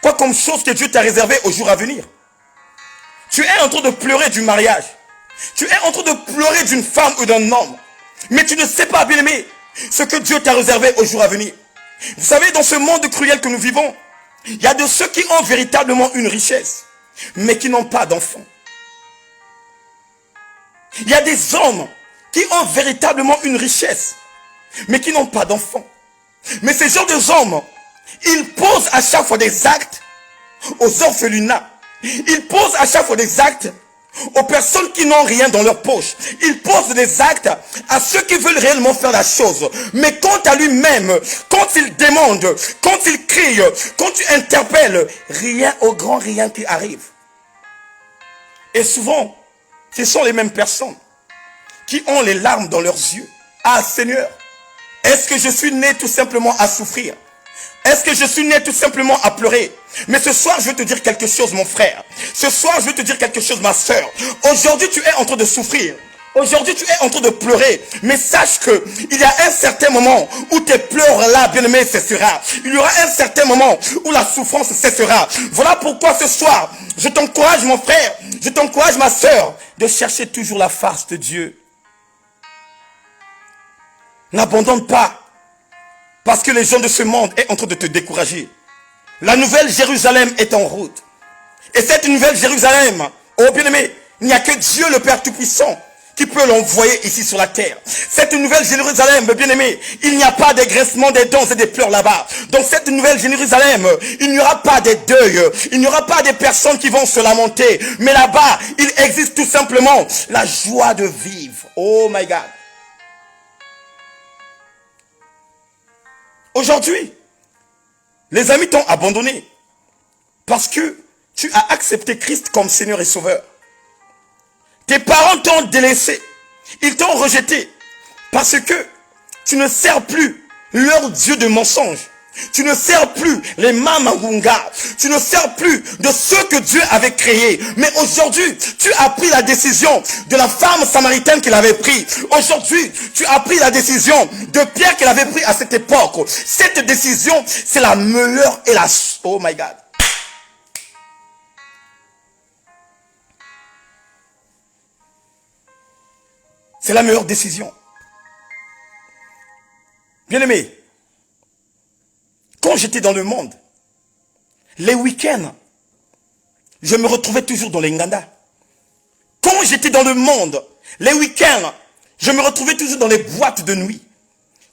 quoi comme chose que Dieu t'a réservé au jour à venir. Tu es en train de pleurer du mariage. Tu es en train de pleurer d'une femme ou d'un homme. Mais tu ne sais pas, bien-aimé, ce que Dieu t'a réservé au jour à venir. Vous savez, dans ce monde cruel que nous vivons, il y a de ceux qui ont véritablement une richesse, mais qui n'ont pas d'enfants. Il y a des hommes qui ont véritablement une richesse, mais qui n'ont pas d'enfants. Mais ces gens de hommes, ils posent à chaque fois des actes aux orphelinats. Ils posent à chaque fois des actes aux personnes qui n'ont rien dans leur poche. Ils posent des actes à ceux qui veulent réellement faire la chose. Mais quant à lui-même, quand il demande, quand il crie, quand tu interpelles, rien au grand rien qui arrive. Et souvent, ce sont les mêmes personnes qui ont les larmes dans leurs yeux. Ah Seigneur, est-ce que je suis né tout simplement à souffrir? Est-ce que je suis né tout simplement à pleurer? Mais ce soir, je vais te dire quelque chose, mon frère. Ce soir, je vais te dire quelque chose, ma soeur. Aujourd'hui, tu es en train de souffrir. Aujourd'hui, tu es en train de pleurer. Mais sache que il y a un certain moment où tes pleurs là, bien-aimé, cessera. Il y aura un certain moment où la souffrance cessera. Voilà pourquoi ce soir, je t'encourage, mon frère, je t'encourage, ma soeur, de chercher toujours la face de Dieu. N'abandonne pas. Parce que les gens de ce monde sont en train de te décourager. La nouvelle Jérusalem est en route. Et cette nouvelle Jérusalem, oh bien-aimé, il n'y a que Dieu le Père Tout-Puissant qui peut l'envoyer ici sur la terre. Cette nouvelle Jérusalem, bien-aimé, il n'y a pas des grincements des dents et des pleurs là-bas. Dans cette nouvelle Jérusalem, il n'y aura pas des deuils, il n'y aura pas des personnes qui vont se lamenter. Mais là-bas, il existe tout simplement la joie de vivre. Oh my God. Aujourd'hui, les amis t'ont abandonné parce que tu as accepté Christ comme Seigneur et Sauveur. Tes parents t'ont délaissé, ils t'ont rejeté parce que tu ne sers plus leur Dieu de mensonge. Tu ne sers plus les Mamangunga. Tu ne sers plus de ceux que Dieu avait créés. Mais aujourd'hui, tu as pris la décision de la femme samaritaine qu'il avait pris. Aujourd'hui, tu as pris la décision de Pierre qu'il avait pris à cette époque. Cette décision, c'est la meilleure et la... Oh my God. C'est la meilleure décision. Bien-aimé, quand j'étais dans le monde, les week-ends, je me retrouvais toujours dans les Nganda. Quand j'étais dans le monde, les week-ends, je me retrouvais toujours dans les boîtes de nuit.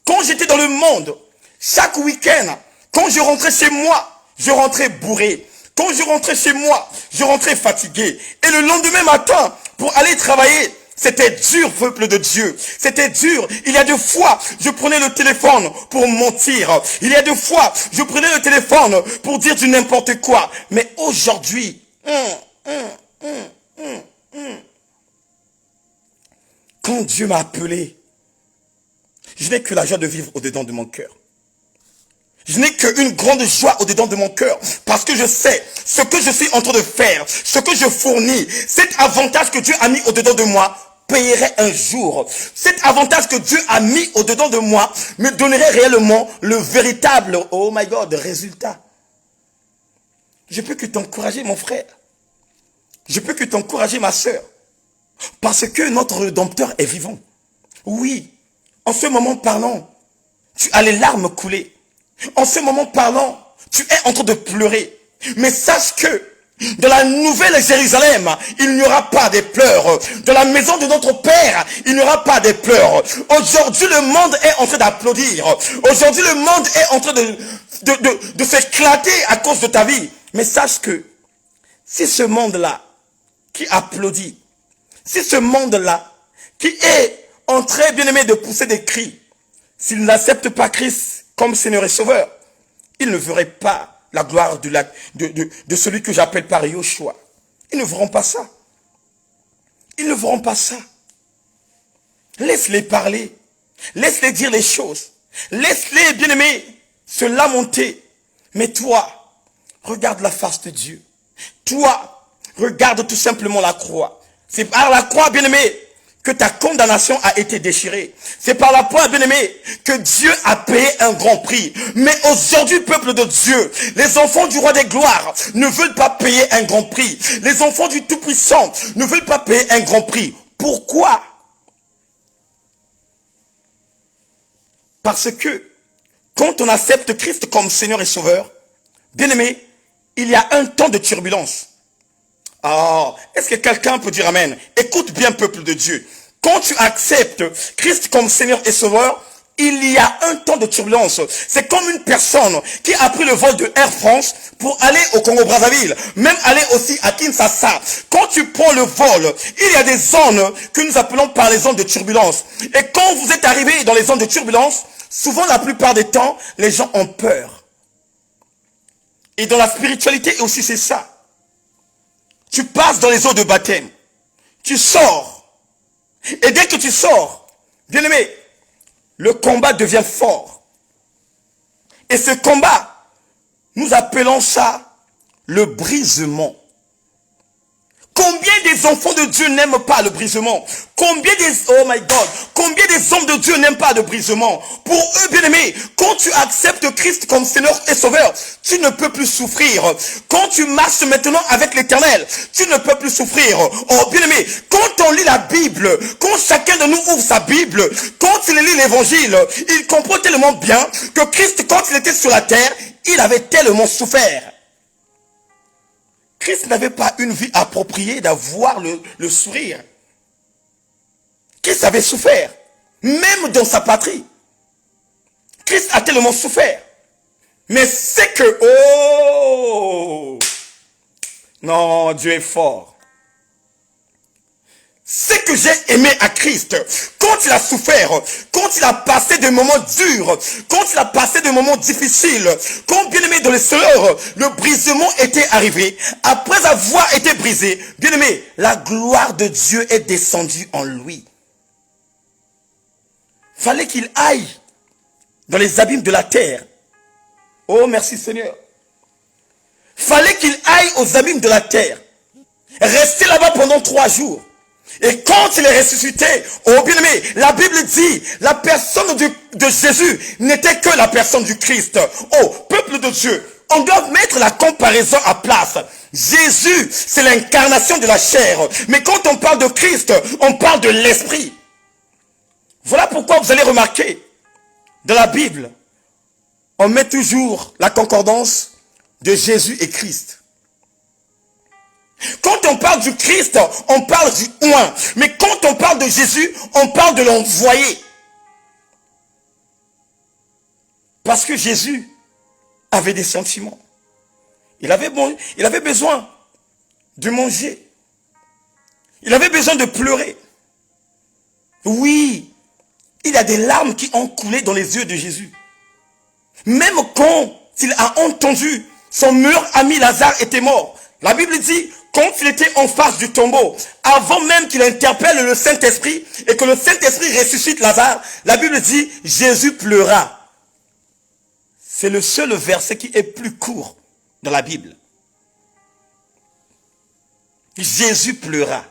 Quand j'étais dans le monde, chaque week-end, quand je rentrais chez moi, je rentrais bourré. Quand je rentrais chez moi, je rentrais fatigué. Et le lendemain matin, pour aller travailler, c'était dur, peuple de Dieu. C'était dur. Il y a des fois, je prenais le téléphone pour mentir. Il y a des fois, je prenais le téléphone pour dire du n'importe quoi. Mais aujourd'hui, quand Dieu m'a appelé, je n'ai que la joie de vivre au-dedans de mon cœur. Je n'ai qu'une grande joie au-dedans de mon cœur parce que je sais ce que je suis en train de faire, ce que je fournis, cet avantage que Dieu a mis au-dedans de moi payerait un jour. Cet avantage que Dieu a mis au-dedans de moi me donnerait réellement le véritable, oh my God, résultat. Je peux que t'encourager mon frère. Je peux que t'encourager ma soeur. Parce que notre Rédempteur est vivant. Oui, en ce moment parlant, tu as les larmes coulées. En ce moment parlant, tu es en train de pleurer. Mais sache que dans la nouvelle Jérusalem, il n'y aura pas de pleurs. Dans la maison de notre Père, il n'y aura pas de pleurs. Aujourd'hui, le monde est en train d'applaudir. Aujourd'hui, le monde est en train de s'éclater à cause de ta vie. Mais sache que si ce monde-là qui applaudit, si ce monde-là qui est en train, bien aimé, de pousser des cris, s'il n'accepte pas Christ comme Seigneur et Sauveur, il ne verrait pas la gloire de celui que j'appelle par Yoshua. Ils ne verront pas ça. Ils ne verront pas ça. Laisse-les parler. Laisse-les dire les choses. Laisse-les, bien-aimés, se lamenter. Mais toi, regarde la face de Dieu. Toi, regarde tout simplement la croix. C'est par la croix, bien-aimé, que ta condamnation a été déchirée. C'est par la croix, bien-aimé, que Dieu a payé un grand prix. Mais aujourd'hui, peuple de Dieu, les enfants du roi des gloires ne veulent pas payer un grand prix. Les enfants du Tout-Puissant ne veulent pas payer un grand prix. Pourquoi? Parce que quand on accepte Christ comme Seigneur et Sauveur, bien-aimé, il y a un temps de turbulence. Ah, est-ce que quelqu'un peut dire Amen? Écoute bien, peuple de Dieu. Quand tu acceptes Christ comme Seigneur et Sauveur, il y a un temps de turbulence. C'est comme une personne qui a pris le vol de Air France pour aller au Congo-Brazzaville, même aller aussi à Kinshasa. Quand tu prends le vol, il y a des zones que nous appelons par les zones de turbulence. Et quand vous êtes arrivé dans les zones de turbulence, souvent la plupart des temps, les gens ont peur. Et dans la spiritualité aussi, c'est ça. Tu passes dans les eaux de baptême. Tu sors. Et dès que tu sors, bien aimé, le combat devient fort. Et ce combat, nous appelons ça le brisement. Combien des enfants de Dieu n'aiment pas le brisement? Combien des, oh my God, combien des hommes de Dieu n'aiment pas le brisement? Pour eux, bien-aimés, quand tu acceptes Christ comme Seigneur et Sauveur, tu ne peux plus souffrir. Quand tu marches maintenant avec l'Éternel, tu ne peux plus souffrir. Oh, bien-aimé, quand on lit la Bible, quand chacun de nous ouvre sa Bible, quand il lit l'Évangile, il comprend tellement bien que Christ, quand il était sur la terre, il avait tellement souffert. Christ n'avait pas une vie appropriée d'avoir le sourire. Christ avait souffert, même dans sa patrie. Christ a tellement souffert. Mais c'est que, oh, non, Dieu est fort. C'est que j'ai aimé à Christ, quand il a souffert, quand il a passé des moments durs, quand il a passé des moments difficiles, quand bien aimé dans le Seigneur, le brisement était arrivé, après avoir été brisé, bien aimé, la gloire de Dieu est descendue en lui. Fallait qu'il aille dans les abîmes de la terre. Oh merci Seigneur. Fallait qu'il aille aux abîmes de la terre, rester là-bas pendant 3 jours. Et quand il est ressuscité, oh bien-aimé, la Bible dit, la personne de Jésus n'était que la personne du Christ. Oh, peuple de Dieu, on doit mettre la comparaison à place. Jésus, c'est l'incarnation de la chair. Mais quand on parle de Christ, on parle de l'esprit. Voilà pourquoi vous allez remarquer, dans la Bible, on met toujours la concordance de Jésus et Christ. Quand on parle du Christ, on parle du oint. Mais quand on parle de Jésus, on parle de l'envoyé. Parce que Jésus avait des sentiments. Il avait besoin de manger. Il avait besoin de pleurer. Oui, il y a des larmes qui ont coulé dans les yeux de Jésus. Même quand il a entendu son meilleur ami Lazare était mort. La Bible dit, quand il était en face du tombeau, avant même qu'il interpelle le Saint-Esprit et que le Saint-Esprit ressuscite Lazare, la Bible dit, Jésus pleura. C'est le seul verset qui est plus court dans la Bible. Jésus pleura.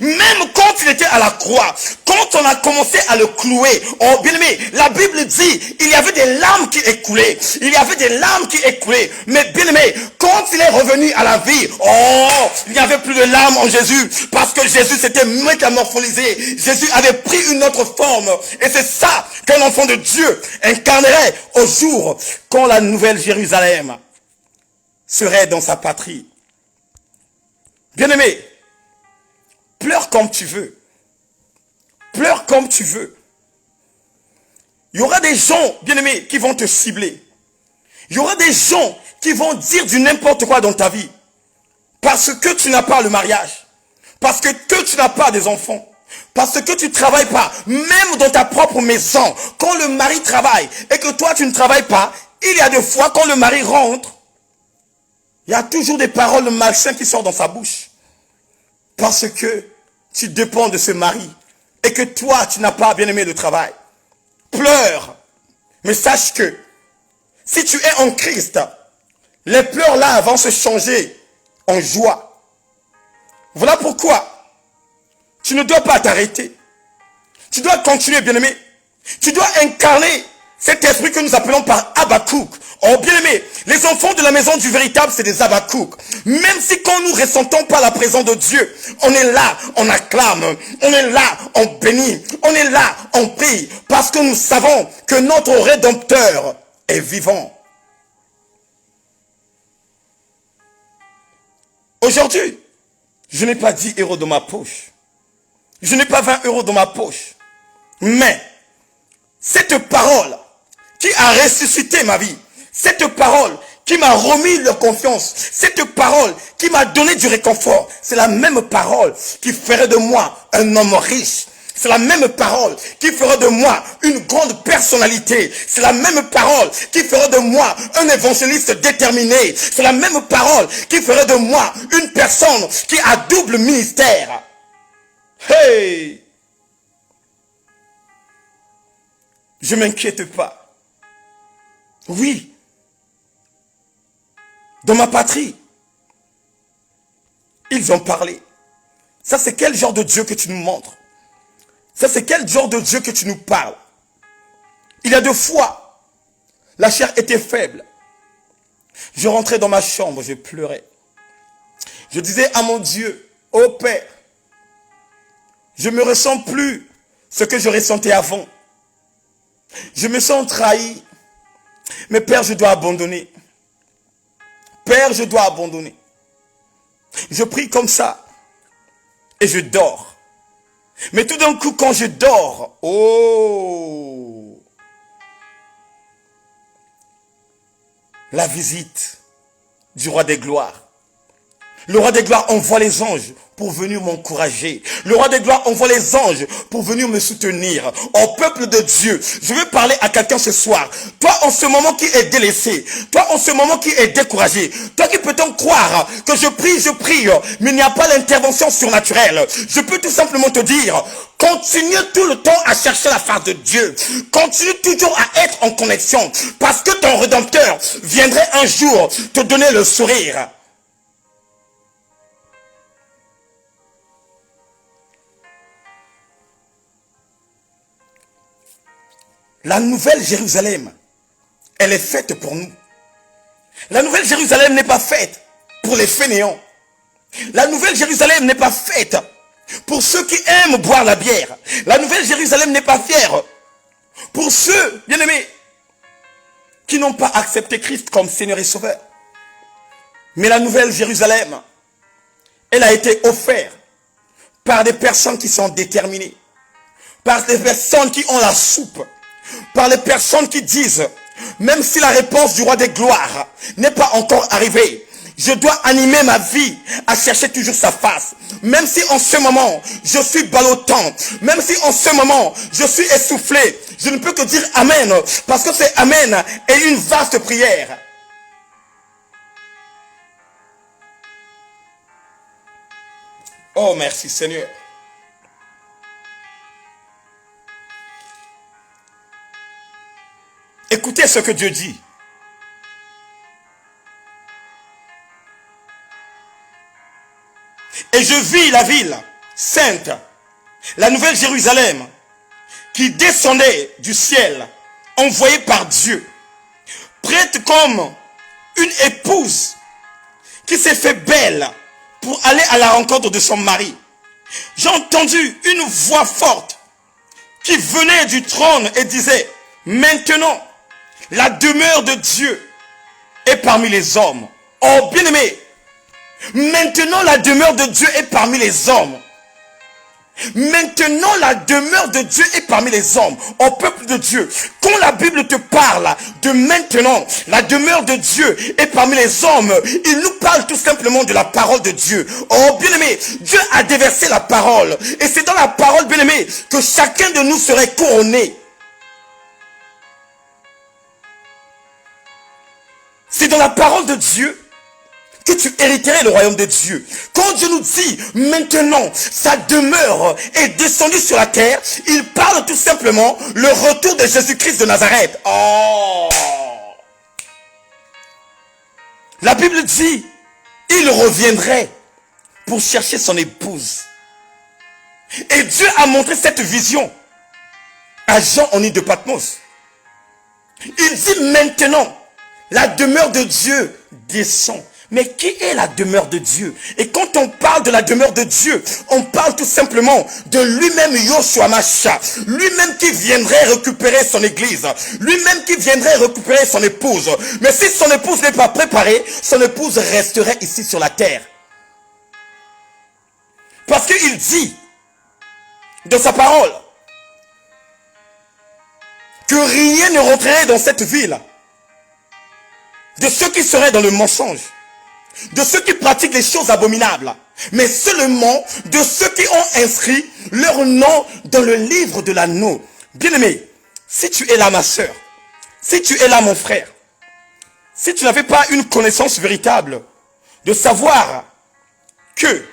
Même quand il était à la croix, quand on a commencé à le clouer, oh bien aimé, la Bible dit, il y avait des larmes qui écoulaient, il y avait des larmes qui écoulaient, mais bien aimé, quand il est revenu à la vie, oh, il n'y avait plus de larmes en Jésus, parce que Jésus s'était métamorphosé, Jésus avait pris une autre forme, et c'est ça qu'un enfant de Dieu incarnerait au jour quand la nouvelle Jérusalem serait dans sa patrie. Bien aimé, pleure comme tu veux. Pleure comme tu veux. Il y aura des gens, bien-aimés, qui vont te cibler. Il y aura des gens qui vont dire du n'importe quoi dans ta vie. Parce que tu n'as pas le mariage. Parce que tu n'as pas des enfants. Parce que tu ne travailles pas. Même dans ta propre maison, quand le mari travaille et que toi tu ne travailles pas, il y a des fois quand le mari rentre, il y a toujours des paroles malsaines qui sortent dans sa bouche. Parce que tu dépends de ce mari et que toi, tu n'as pas bien aimé le travail. Pleure. Mais sache que si tu es en Christ, les pleurs là vont se changer en joie. Voilà pourquoi tu ne dois pas t'arrêter. Tu dois continuer, bien aimé. Tu dois incarner cet esprit que nous appelons par Habakkuk. Oh bien aimé, les enfants de la maison du véritable, c'est des Habakkuk. Même si quand nous ne ressentons pas la présence de Dieu, on est là, on acclame, on est là, on bénit, on est là, on prie, parce que nous savons que notre Rédempteur est vivant. Aujourd'hui, je n'ai pas 10 euros dans ma poche. Je n'ai pas 20 euros dans ma poche. Mais, cette parole qui a ressuscité ma vie, cette parole qui m'a remis leur confiance, cette parole qui m'a donné du réconfort, c'est la même parole qui ferait de moi un homme riche. C'est la même parole qui ferait de moi une grande personnalité. C'est la même parole qui ferait de moi un évangéliste déterminé. C'est la même parole qui ferait de moi une personne qui a double ministère. Hey! Je ne m'inquiète pas. Oui. Dans ma patrie, ils ont parlé. Ça, c'est quel genre de Dieu que tu nous montres? Ça, c'est quel genre de Dieu que tu nous parles? Il y a 2 fois, la chair était faible. Je rentrais dans ma chambre, je pleurais. Je disais à mon Dieu, ô Père, je ne me ressens plus ce que je ressentais avant. Je me sens trahi. Mais Père, je dois abandonner. Père, je dois abandonner. Je prie comme ça. Et je dors. Mais tout d'un coup, quand je dors, oh, la visite du roi des gloires. Le roi des gloires envoie les anges pour venir m'encourager. Le roi des gloires envoie les anges pour venir me soutenir. Au peuple de Dieu, je veux parler à quelqu'un ce soir. Toi en ce moment qui est délaissé, toi en ce moment qui est découragé, toi qui peut-on croire que je prie, mais il n'y a pas l'intervention surnaturelle. Je peux tout simplement te dire, continue tout le temps à chercher la face de Dieu. Continue toujours à être en connexion, parce que ton Rédempteur viendrait un jour te donner le sourire. La nouvelle Jérusalem, elle est faite pour nous. La nouvelle Jérusalem n'est pas faite pour les fainéants. La nouvelle Jérusalem n'est pas faite pour ceux qui aiment boire la bière. La nouvelle Jérusalem n'est pas fière pour ceux, bien aimés, qui n'ont pas accepté Christ comme Seigneur et Sauveur. Mais la nouvelle Jérusalem, elle a été offerte par des personnes qui sont déterminées, par des personnes qui ont la soupe, par les personnes qui disent, même si la réponse du roi des gloires n'est pas encore arrivée, je dois animer ma vie à chercher toujours sa face. Même si en ce moment, je suis ballottant, même si en ce moment, je suis essoufflé, je ne peux que dire Amen, parce que c'est Amen et une vaste prière. Oh, merci Seigneur. Écoutez ce que Dieu dit. Et je vis la ville sainte, la nouvelle Jérusalem, qui descendait du ciel, envoyée par Dieu, prête comme une épouse qui s'est fait belle pour aller à la rencontre de son mari. J'ai entendu une voix forte qui venait du trône et disait, maintenant, la demeure de Dieu est parmi les hommes. Oh bien-aimé, maintenant la demeure de Dieu est parmi les hommes. Maintenant la demeure de Dieu est parmi les hommes, au peuple de Dieu. Quand la Bible te parle de maintenant, la demeure de Dieu est parmi les hommes, il nous parle tout simplement de la parole de Dieu. Oh bien-aimé, Dieu a déversé la parole. Et c'est dans la parole, bien-aimé, que chacun de nous serait couronné. C'est dans la parole de Dieu que tu hériterais le royaume de Dieu. Quand Dieu nous dit maintenant sa demeure est descendue sur la terre, il parle tout simplement le retour de Jésus-Christ de Nazareth. Oh, la Bible dit il reviendrait pour chercher son épouse. Et Dieu a montré cette vision à Jean en île de Patmos. Il dit maintenant la demeure de Dieu descend. Mais qui est la demeure de Dieu? Et quand on parle de la demeure de Dieu, on parle tout simplement de lui-même, Yoshua Mashiach, lui-même qui viendrait récupérer son église, lui-même qui viendrait récupérer son épouse. Mais si son épouse n'est pas préparée, son épouse resterait ici sur la terre. Parce qu'il dit dans sa parole que rien ne rentrerait dans cette ville de ceux qui seraient dans le mensonge, de ceux qui pratiquent les choses abominables, mais seulement de ceux qui ont inscrit leur nom dans le livre de l'agneau. Bien-aimé, si tu es là ma soeur, si tu es là mon frère, si tu n'avais pas une connaissance véritable de savoir que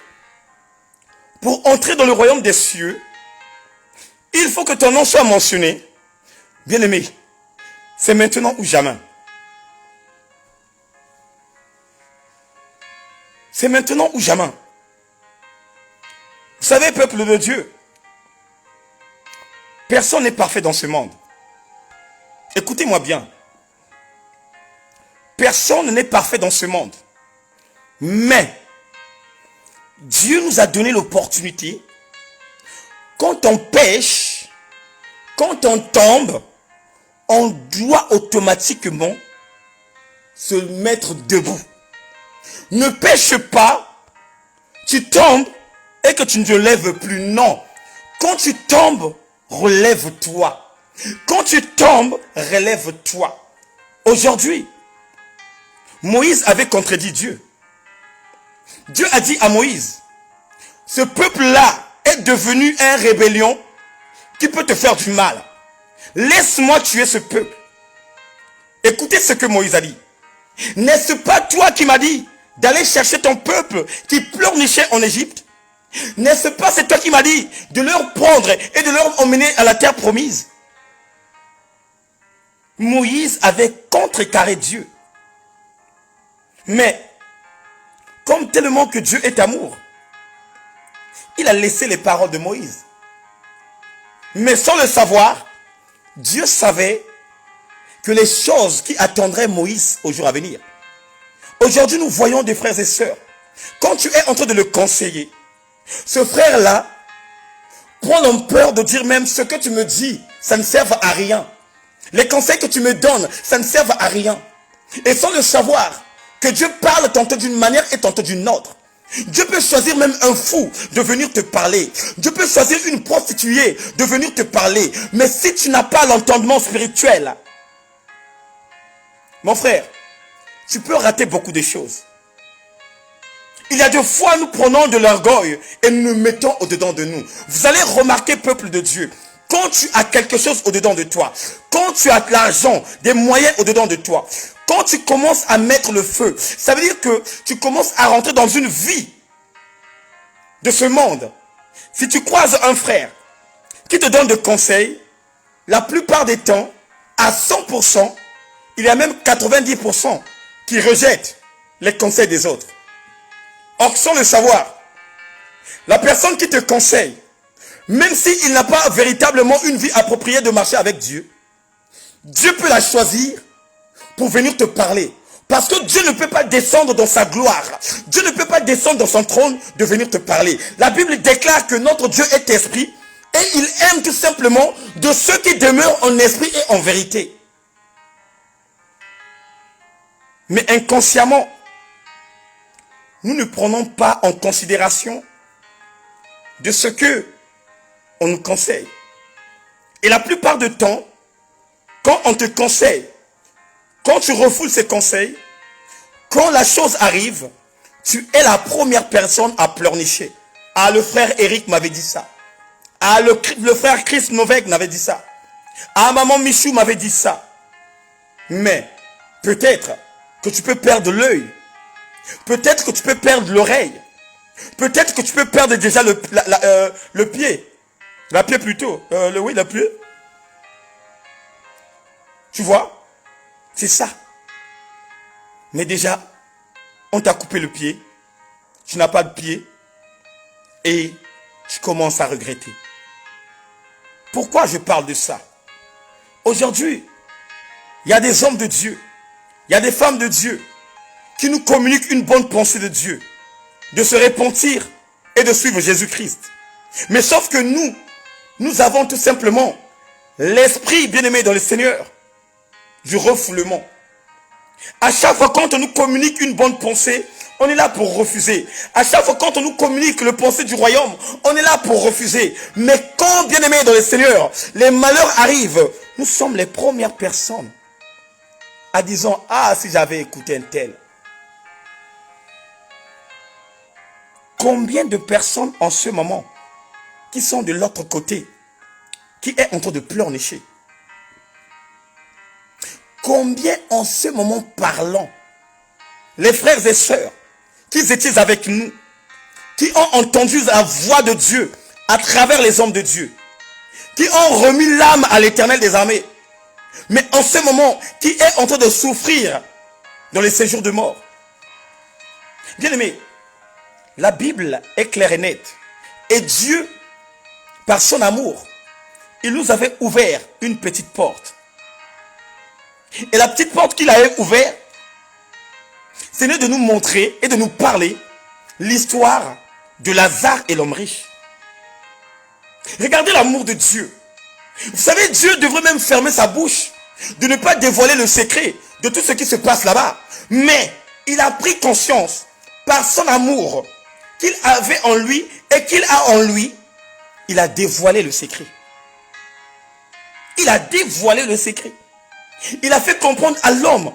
pour entrer dans le royaume des cieux, il faut que ton nom soit mentionné, bien-aimé, c'est maintenant ou jamais. C'est maintenant ou jamais. Vous savez, peuple de Dieu, personne n'est parfait dans ce monde. Écoutez-moi bien. Personne n'est parfait dans ce monde. Mais Dieu nous a donné l'opportunité, quand on pêche, quand on tombe, on doit automatiquement se mettre debout. Ne pêche pas, tu tombes et que tu ne te lèves plus. Non. Quand tu tombes, relève-toi. Quand tu tombes, relève-toi. Aujourd'hui, Moïse avait contredit Dieu. Dieu a dit à Moïse, ce peuple-là est devenu une rébellion qui peut te faire du mal. Laisse-moi tuer ce peuple. Écoutez ce que Moïse a dit. N'est-ce pas toi qui m'as dit d'aller chercher ton peuple qui pleurnichait en Égypte? N'est-ce pas c'est toi qui m'as dit de leur prendre et de leur emmener à la terre promise? Moïse avait contrecarré Dieu. Mais, comme tellement que Dieu est amour, il a laissé les paroles de Moïse. Mais sans le savoir, Dieu savait que les choses qui attendraient Moïse au jour à venir. Aujourd'hui, nous voyons des frères et sœurs. Quand tu es en train de le conseiller, ce frère-là prend l'ampleur de dire même ce que tu me dis, ça ne sert à rien. Les conseils que tu me donnes, ça ne sert à rien. Et sans le savoir, que Dieu parle tantôt d'une manière et tantôt d'une autre. Dieu peut choisir même un fou de venir te parler. Dieu peut choisir une prostituée de venir te parler. Mais si tu n'as pas l'entendement spirituel, mon frère, tu peux rater beaucoup de choses. Il y a des fois, nous prenons de l'orgueil et nous mettons au-dedans de nous. Vous allez remarquer, peuple de Dieu, quand tu as quelque chose au-dedans de toi, quand tu as de l'argent, des moyens au-dedans de toi, quand tu commences à mettre le feu, ça veut dire que tu commences à rentrer dans une vie de ce monde. Si tu croises un frère qui te donne des conseils, la plupart des temps, à 100%, il y a même 90% qui rejettent les conseils des autres. Or, sans le savoir, la personne qui te conseille, même s'il n'a pas véritablement une vie appropriée de marcher avec Dieu, Dieu peut la choisir pour venir te parler. Parce que Dieu ne peut pas descendre dans sa gloire. Dieu ne peut pas descendre dans son trône de venir te parler. La Bible déclare que notre Dieu est esprit et il aime tout simplement de ceux qui demeurent en esprit et en vérité. Mais inconsciemment, nous ne prenons pas en considération de ce que on nous conseille. Et la plupart du temps, quand on te conseille, quand tu refoules ces conseils, quand la chose arrive, tu es la première personne à pleurnicher. Ah, le frère Eric m'avait dit ça. Ah, le frère Chris Novek m'avait dit ça. Ah, maman Michou m'avait dit ça. Mais peut-être que tu peux perdre l'œil. Peut-être que tu peux perdre l'oreille. Peut-être que tu peux perdre déjà le pied. La pied plutôt. Le pied. Tu vois? C'est ça. Mais déjà, on t'a coupé le pied. Tu n'as pas de pied. Et tu commences à regretter. Pourquoi je parle de ça? Aujourd'hui, il y a des hommes de Dieu. Il y a des femmes de Dieu qui nous communiquent une bonne pensée de Dieu. De se repentir et de suivre Jésus-Christ. Mais sauf que nous avons tout simplement l'esprit bien-aimé dans le Seigneur du refoulement. À chaque fois quand on nous communique une bonne pensée, on est là pour refuser. À chaque fois quand on nous communique le pensée du royaume, on est là pour refuser. Mais quand, bien-aimé dans le Seigneur, les malheurs arrivent, nous sommes les premières personnes à disant, ah, si j'avais écouté un tel. Combien de personnes en ce moment qui sont de l'autre côté, qui est en train de pleurnicher? Combien en ce moment parlant, les frères et sœurs qui étaient avec nous, qui ont entendu la voix de Dieu à travers les hommes de Dieu, qui ont remis l'âme à l'Éternel des armées, mais en ce moment, qui est en train de souffrir dans les séjours de mort. Bien-aimés, la Bible est claire et nette. Et Dieu, par son amour, il nous avait ouvert une petite porte. Et la petite porte qu'il avait ouverte, c'est de nous montrer et de nous parler l'histoire de Lazare et l'homme riche. Regardez l'amour de Dieu. Vous savez, Dieu devrait même fermer sa bouche, de ne pas dévoiler le secret de tout ce qui se passe là-bas. Mais il a pris conscience, par son amour, qu'il avait en lui et qu'il a en lui, il a dévoilé le secret. Il a dévoilé le secret. Il a fait comprendre à l'homme,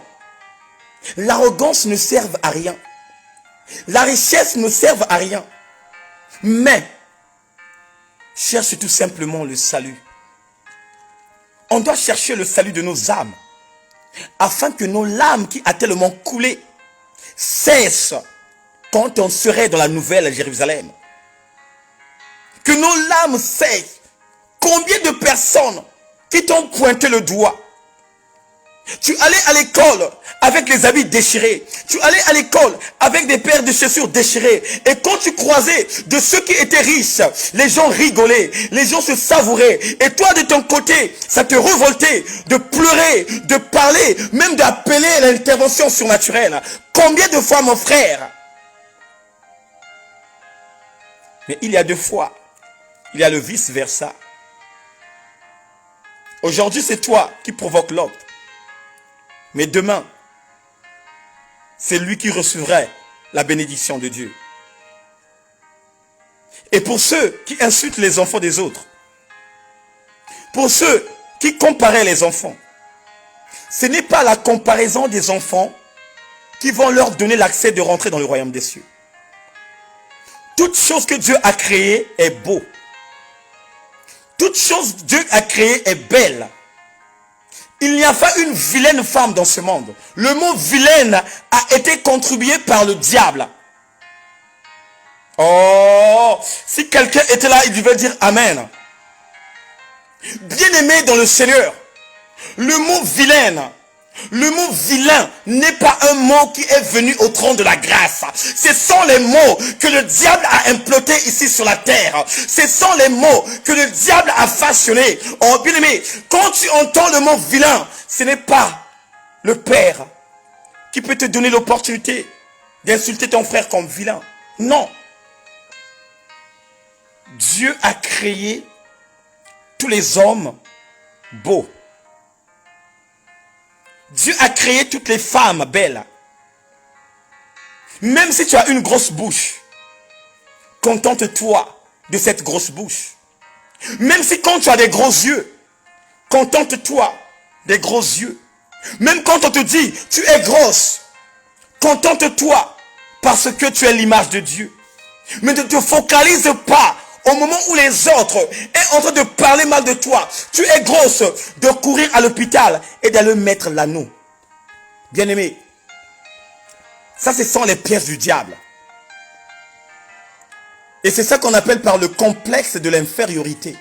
l'arrogance ne sert à rien. La richesse ne sert à rien. Mais, cherche tout simplement le salut. On doit chercher le salut de nos âmes, afin que nos larmes qui a tellement coulé cessent quand on serait dans la nouvelle Jérusalem. Que nos larmes cessent. Combien de personnes qui t'ont pointé le doigt? Tu allais à l'école avec les habits déchirés. Tu allais à l'école avec des paires de chaussures déchirées. Et quand tu croisais de ceux qui étaient riches, les gens rigolaient, les gens se savouraient. Et toi de ton côté, ça te révoltait de pleurer, de parler, même d'appeler l'intervention surnaturelle. Combien de fois, mon frère? Mais il y a deux fois, il y a le vice-versa. Aujourd'hui, c'est toi qui provoque l'autre. Mais demain, c'est lui qui recevrait la bénédiction de Dieu. Et pour ceux qui insultent les enfants des autres, pour ceux qui comparaient les enfants, ce n'est pas la comparaison des enfants qui vont leur donner l'accès de rentrer dans le royaume des cieux. Toute chose que Dieu a créée est beau. Toute chose que Dieu a créée est belle. Il n'y a pas une vilaine femme dans ce monde. Le mot vilaine a été contribué par le diable. Oh, si quelqu'un était là, il devait dire Amen. Bien-aimé dans le Seigneur, Le mot vilaine, le mot vilain n'est pas un mot qui est venu au trône de la grâce. Ce sont les mots que le diable a implantés ici sur la terre. Ce sont les mots que le diable a fashionné. Oh bien aimé, quand tu entends le mot vilain, ce n'est pas le père qui peut te donner l'opportunité d'insulter ton frère comme vilain. Non. Dieu a créé tous les hommes beaux. Dieu a créé toutes les femmes belles. Même si tu as une grosse bouche, contente-toi de cette grosse bouche. Même si quand tu as des gros yeux, contente-toi des gros yeux. Même quand on te dit, tu es grosse, contente-toi parce que tu es l'image de Dieu. Mais ne te focalise pas au moment où les autres sont en train de parler mal de toi. Tu es grosse, de courir à l'hôpital et d'aller mettre l'anneau. Bien-aimé, ça ce sont les pièges du diable. Et c'est ça qu'on appelle par le complexe de l'infériorité.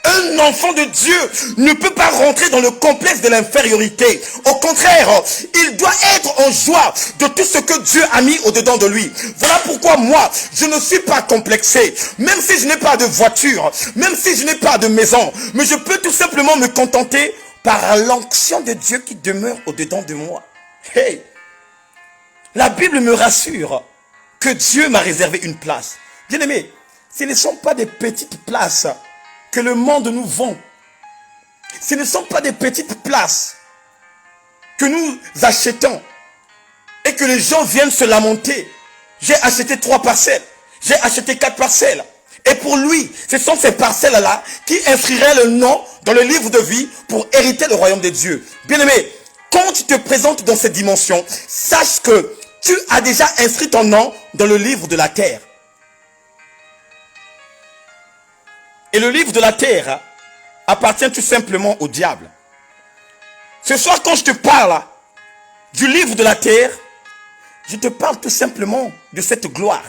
Un enfant de Dieu ne peut pas rentrer dans le complexe de l'infériorité. Au contraire, il doit être en joie de tout ce que Dieu a mis au-dedans de lui. Voilà pourquoi moi, je ne suis pas complexé. Même si je n'ai pas de voiture, même si je n'ai pas de maison, mais je peux tout simplement me contenter par l'onction de Dieu qui demeure au-dedans de moi. Hey, la Bible me rassure que Dieu m'a réservé une place. Bien-aimé, ce ne sont pas des petites places que le monde nous vend. Ce ne sont pas des petites places que nous achetons et que les gens viennent se lamenter. J'ai acheté 3 parcelles, j'ai acheté 4 parcelles. Et pour lui, ce sont ces parcelles-là qui inscriraient le nom dans le livre de vie pour hériter le royaume de Dieu. Bien-aimé, quand tu te présentes dans cette dimension, sache que tu as déjà inscrit ton nom dans le livre de la terre. Et le livre de la terre appartient tout simplement au diable. Ce soir, quand je te parle du livre de la terre, je te parle tout simplement de cette gloire.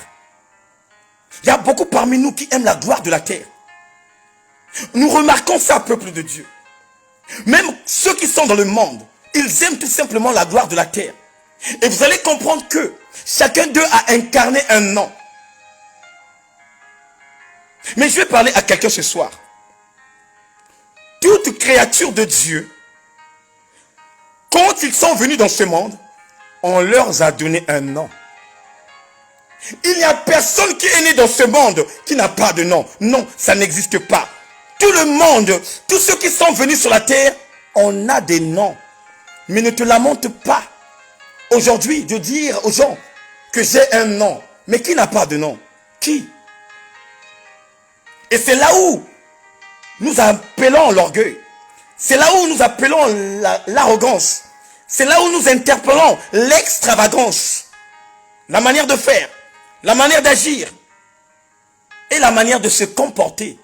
Il y a beaucoup parmi nous qui aiment la gloire de la terre. Nous remarquons ça, peuple de Dieu. Même ceux qui sont dans le monde, ils aiment tout simplement la gloire de la terre. Et vous allez comprendre que chacun d'eux a incarné un nom. Mais je vais parler à quelqu'un ce soir. Toute créature de Dieu, quand ils sont venus dans ce monde, on leur a donné un nom. Il n'y a personne qui est né dans ce monde qui n'a pas de nom. Non, ça n'existe pas. Tout le monde, tous ceux qui sont venus sur la terre, on a des noms. Mais ne te lamente pas aujourd'hui de dire aux gens que j'ai un nom. Mais qui n'a pas de nom? Qui? Et c'est là où nous appelons l'orgueil. C'est là où nous appelons l'arrogance. C'est là où nous interpellons l'extravagance. La manière de faire, la manière d'agir et la manière de se comporter.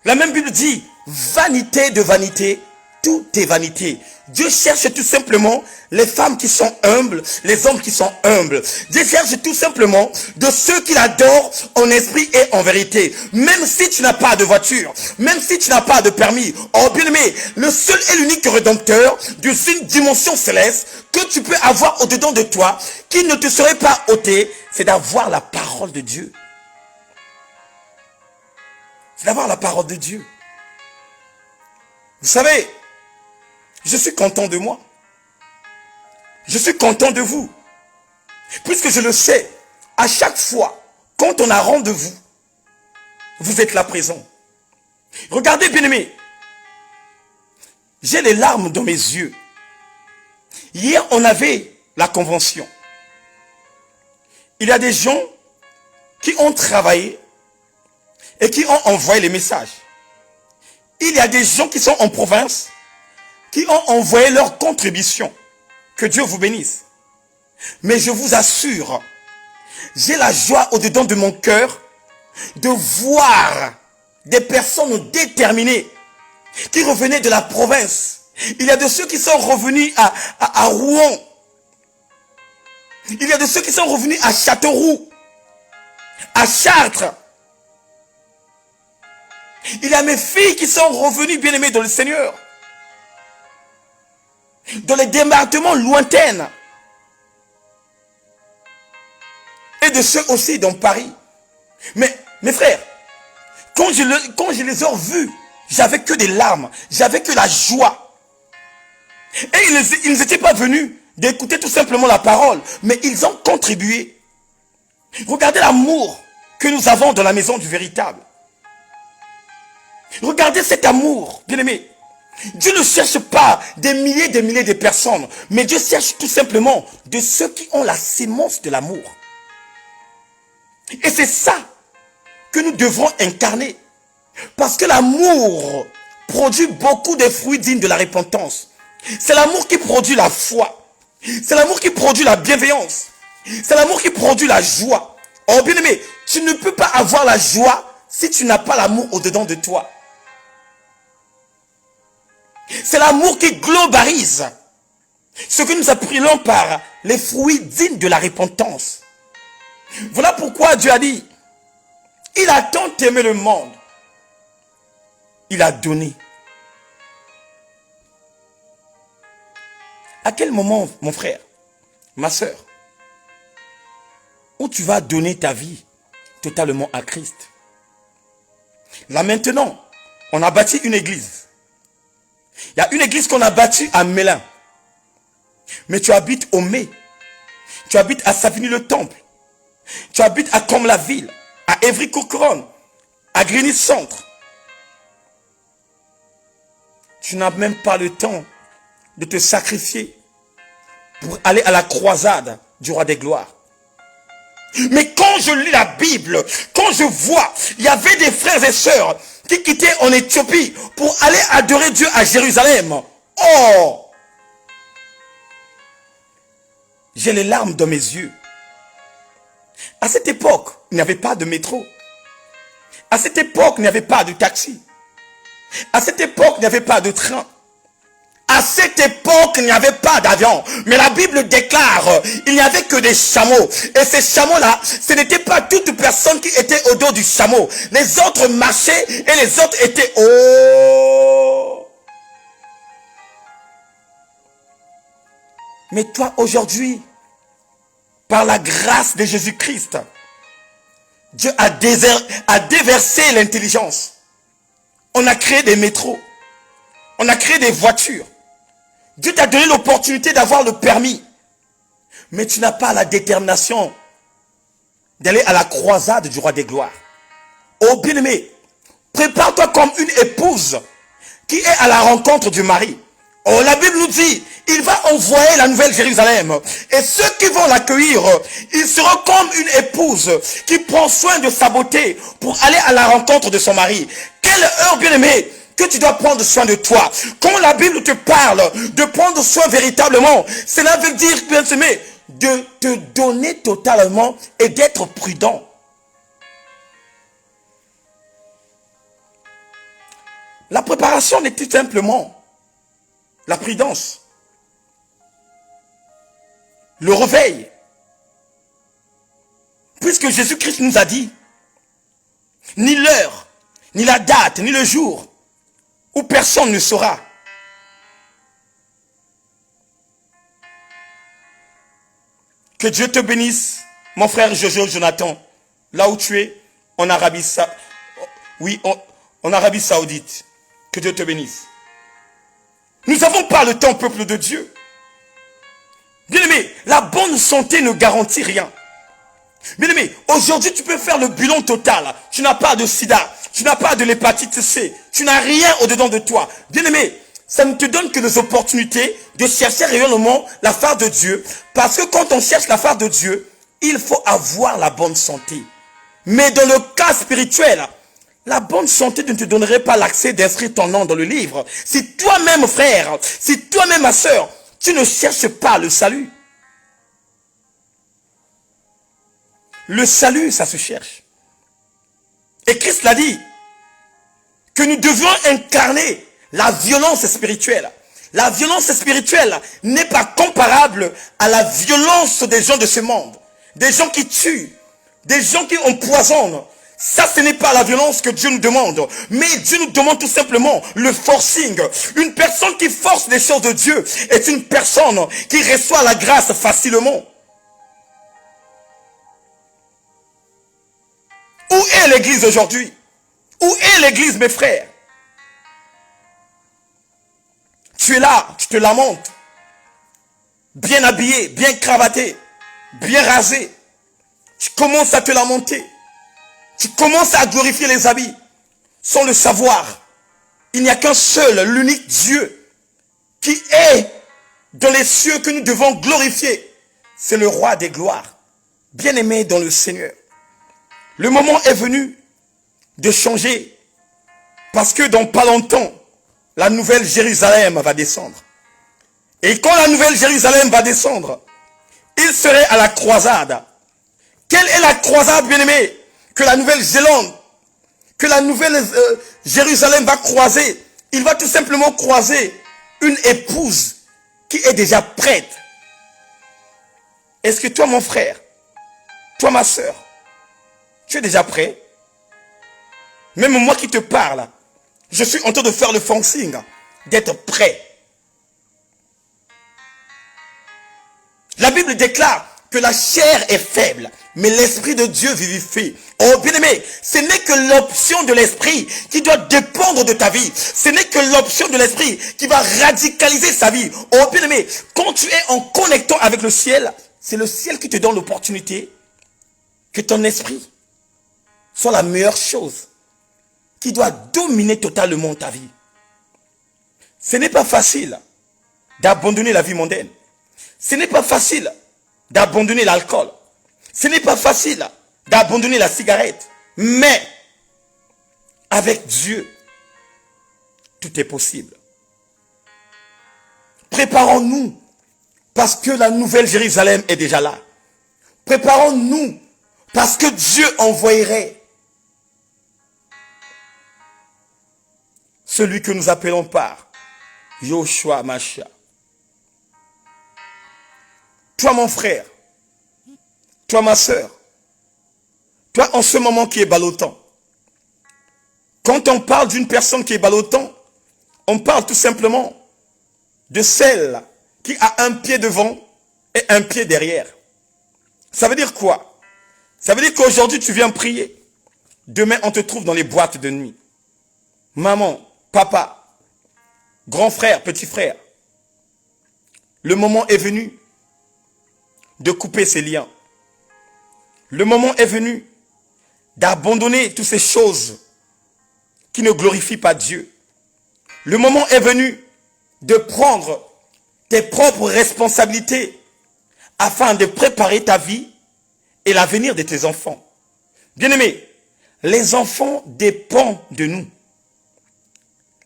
La même Bible dit, vanité de vanité, tout est vanité. Dieu cherche tout simplement les femmes qui sont humbles, les hommes qui sont humbles. Dieu cherche tout simplement de ceux qui l'adorent en esprit et en vérité. Même si tu n'as pas de voiture, même si tu n'as pas de permis, oh bien aimé, le seul et l'unique rédempteur d'une dimension céleste que tu peux avoir au-dedans de toi, qui ne te serait pas ôté, c'est d'avoir la parole de Dieu. C'est d'avoir la parole de Dieu. Vous savez, je suis content de moi. Je suis content de vous. Puisque je le sais, à chaque fois, quand on a rendez-vous, vous êtes là présent. Regardez, bien-aimés, j'ai les larmes dans mes yeux. Hier, on avait la convention. Il y a des gens qui ont travaillé et qui ont envoyé les messages. Il y a des gens qui sont en province qui ont envoyé leur contribution. Que Dieu vous bénisse. Mais je vous assure, j'ai la joie au-dedans de mon cœur de voir des personnes déterminées qui revenaient de la province. Il y a de ceux qui sont revenus à Rouen. Il y a de ceux qui sont revenus à Châteauroux, à Chartres. Il y a mes filles qui sont revenues bien-aimées dans le Seigneur. Dans les départements lointains. Et de ceux aussi dans Paris. Mais, mes frères, quand je les ai vus, j'avais que des larmes, j'avais que la joie. Et ils n'étaient pas venus d'écouter tout simplement la parole, mais ils ont contribué. Regardez l'amour que nous avons dans la maison du véritable. Regardez cet amour, bien-aimé. Dieu ne cherche pas des milliers de personnes, mais Dieu cherche tout simplement de ceux qui ont la sémence de l'amour. Et c'est ça que nous devrons incarner. Parce que l'amour produit beaucoup de fruits dignes de la repentance. C'est l'amour qui produit la foi. C'est l'amour qui produit la bienveillance. C'est l'amour qui produit la joie. Oh bien-aimé, tu ne peux pas avoir la joie si tu n'as pas l'amour au-dedans de toi. C'est l'amour qui globalise ce que nous appelons par les fruits dignes de la repentance. Voilà pourquoi Dieu a dit, il a tant aimé le monde, il a donné. À quel moment, mon frère, ma soeur, où tu vas donner ta vie totalement à Christ? Là maintenant, on a bâti une église. Il y a une église qu'on a bâtie à Mélin. Mais tu habites au Mai. Tu habites à Savigny-le-Temple. Tu habites à Combe-la-Ville, à Évry-Courcouronnes, à Grigny-Centre. Tu n'as même pas le temps de te sacrifier pour aller à la croisade du roi des gloires. Mais quand je lis la Bible, quand je vois, il y avait des frères et sœurs qui quittaient en Éthiopie pour aller adorer Dieu à Jérusalem. Oh! J'ai les larmes dans mes yeux. À cette époque, il n'y avait pas de métro. À cette époque, il n'y avait pas de taxi. À cette époque, il n'y avait pas de train. À cette époque, il n'y avait pas d'avion. Mais la Bible déclare, il n'y avait que des chameaux. Et ces chameaux-là, ce n'était pas toute personne qui était au dos du chameau. Les autres marchaient et les autres étaient oh. Mais toi, aujourd'hui, par la grâce de Jésus-Christ, Dieu a déversé l'intelligence. On a créé des métros. On a créé des voitures. Dieu t'a donné l'opportunité d'avoir le permis. Mais tu n'as pas la détermination d'aller à la croisade du roi des gloires. Oh bien-aimé, prépare-toi comme une épouse qui est à la rencontre du mari. Oh, la Bible nous dit, il va envoyer la nouvelle Jérusalem. Et ceux qui vont l'accueillir, ils seront comme une épouse qui prend soin de sa beauté pour aller à la rencontre de son mari. Quelle heure, bien-aimé, que tu dois prendre soin de toi. Quand la Bible te parle de prendre soin véritablement, cela veut dire, bien-aimé, de te donner totalement et d'être prudent. La préparation n'est tout simplement la prudence, le réveil. Puisque Jésus-Christ nous a dit, ni l'heure, ni la date, ni le jour, où personne ne saura. Que Dieu te bénisse, mon frère Jojo Jonathan, là où tu es, en Arabie Saoudite. Oui, en Arabie Saoudite. Que Dieu te bénisse. Nous n'avons pas le temps, peuple de Dieu. Bien-aimé, la bonne santé ne garantit rien. Bien-aimé, aujourd'hui tu peux faire le bilan total. Tu n'as pas de sida, tu n'as pas de l'hépatite C, tu n'as rien au-dedans de toi. Bien-aimé, ça ne te donne que des opportunités de chercher réellement la face de Dieu. Parce que quand on cherche la face de Dieu, il faut avoir la bonne santé. Mais dans le cas spirituel, la bonne santé ne te donnerait pas l'accès d'inscrire ton nom dans le livre. Si toi-même, frère, si toi-même, ma soeur, tu ne cherches pas le salut. Le salut, ça se cherche. Et Christ l'a dit, que nous devions incarner la violence spirituelle. La violence spirituelle n'est pas comparable à la violence des gens de ce monde. Des gens qui tuent, des gens qui empoisonnent. Ça, ce n'est pas la violence que Dieu nous demande. Mais Dieu nous demande tout simplement le forcing. Une personne qui force les choses de Dieu est une personne qui reçoit la grâce facilement. Où est l'église aujourd'hui? Où est l'église, mes frères? Tu es là, tu te lamentes. Bien habillé, bien cravaté, bien rasé. Tu commences à te lamenter. Tu commences à glorifier les habits sans le savoir. Il n'y a qu'un seul, l'unique Dieu qui est dans les cieux que nous devons glorifier. C'est le roi des gloires, bien-aimé dans le Seigneur. Le moment est venu de changer parce que dans pas longtemps, la nouvelle Jérusalem va descendre. Et quand la nouvelle Jérusalem va descendre, il serait à la croisade. Quelle est la croisade, bien-aimé, que la Nouvelle-Zélande, que la nouvelle Jérusalem va croiser? Il va tout simplement croiser une épouse qui est déjà prête. Est-ce que toi, mon frère, toi, ma soeur, tu es déjà prêt? Même moi qui te parle, je suis en train de faire le forcing d'être prêt. La Bible déclare que la chair est faible, mais l'Esprit de Dieu vivifie. Oh bien-aimé, ce n'est que l'option de l'Esprit qui doit dépendre de ta vie. Ce n'est que l'option de l'Esprit qui va radicaliser sa vie. Oh bien-aimé, quand tu es en connectant avec le ciel, c'est le ciel qui te donne l'opportunité que ton esprit soit la meilleure chose qui doit dominer totalement ta vie. Ce n'est pas facile d'abandonner la vie mondaine. Ce n'est pas facile d'abandonner l'alcool. Ce n'est pas facile d'abandonner la cigarette. Mais avec Dieu, tout est possible. Préparons-nous parce que la nouvelle Jérusalem est déjà là. Préparons-nous parce que Dieu envoyerait celui que nous appelons par Yoshua Mashiach. Toi, mon frère, toi, ma soeur, toi, en ce moment qui est ballottant, quand on parle d'une personne qui est ballottant, on parle tout simplement de celle qui a un pied devant et un pied derrière. Ça veut dire quoi? Ça veut dire qu'aujourd'hui, tu viens prier. Demain, on te trouve dans les boîtes de nuit. Maman, papa, grand frère, petit frère, le moment est venu de couper ces liens. Le moment est venu d'abandonner toutes ces choses qui ne glorifient pas Dieu. Le moment est venu de prendre tes propres responsabilités afin de préparer ta vie et l'avenir de tes enfants. Bien-aimés, les enfants dépendent de nous.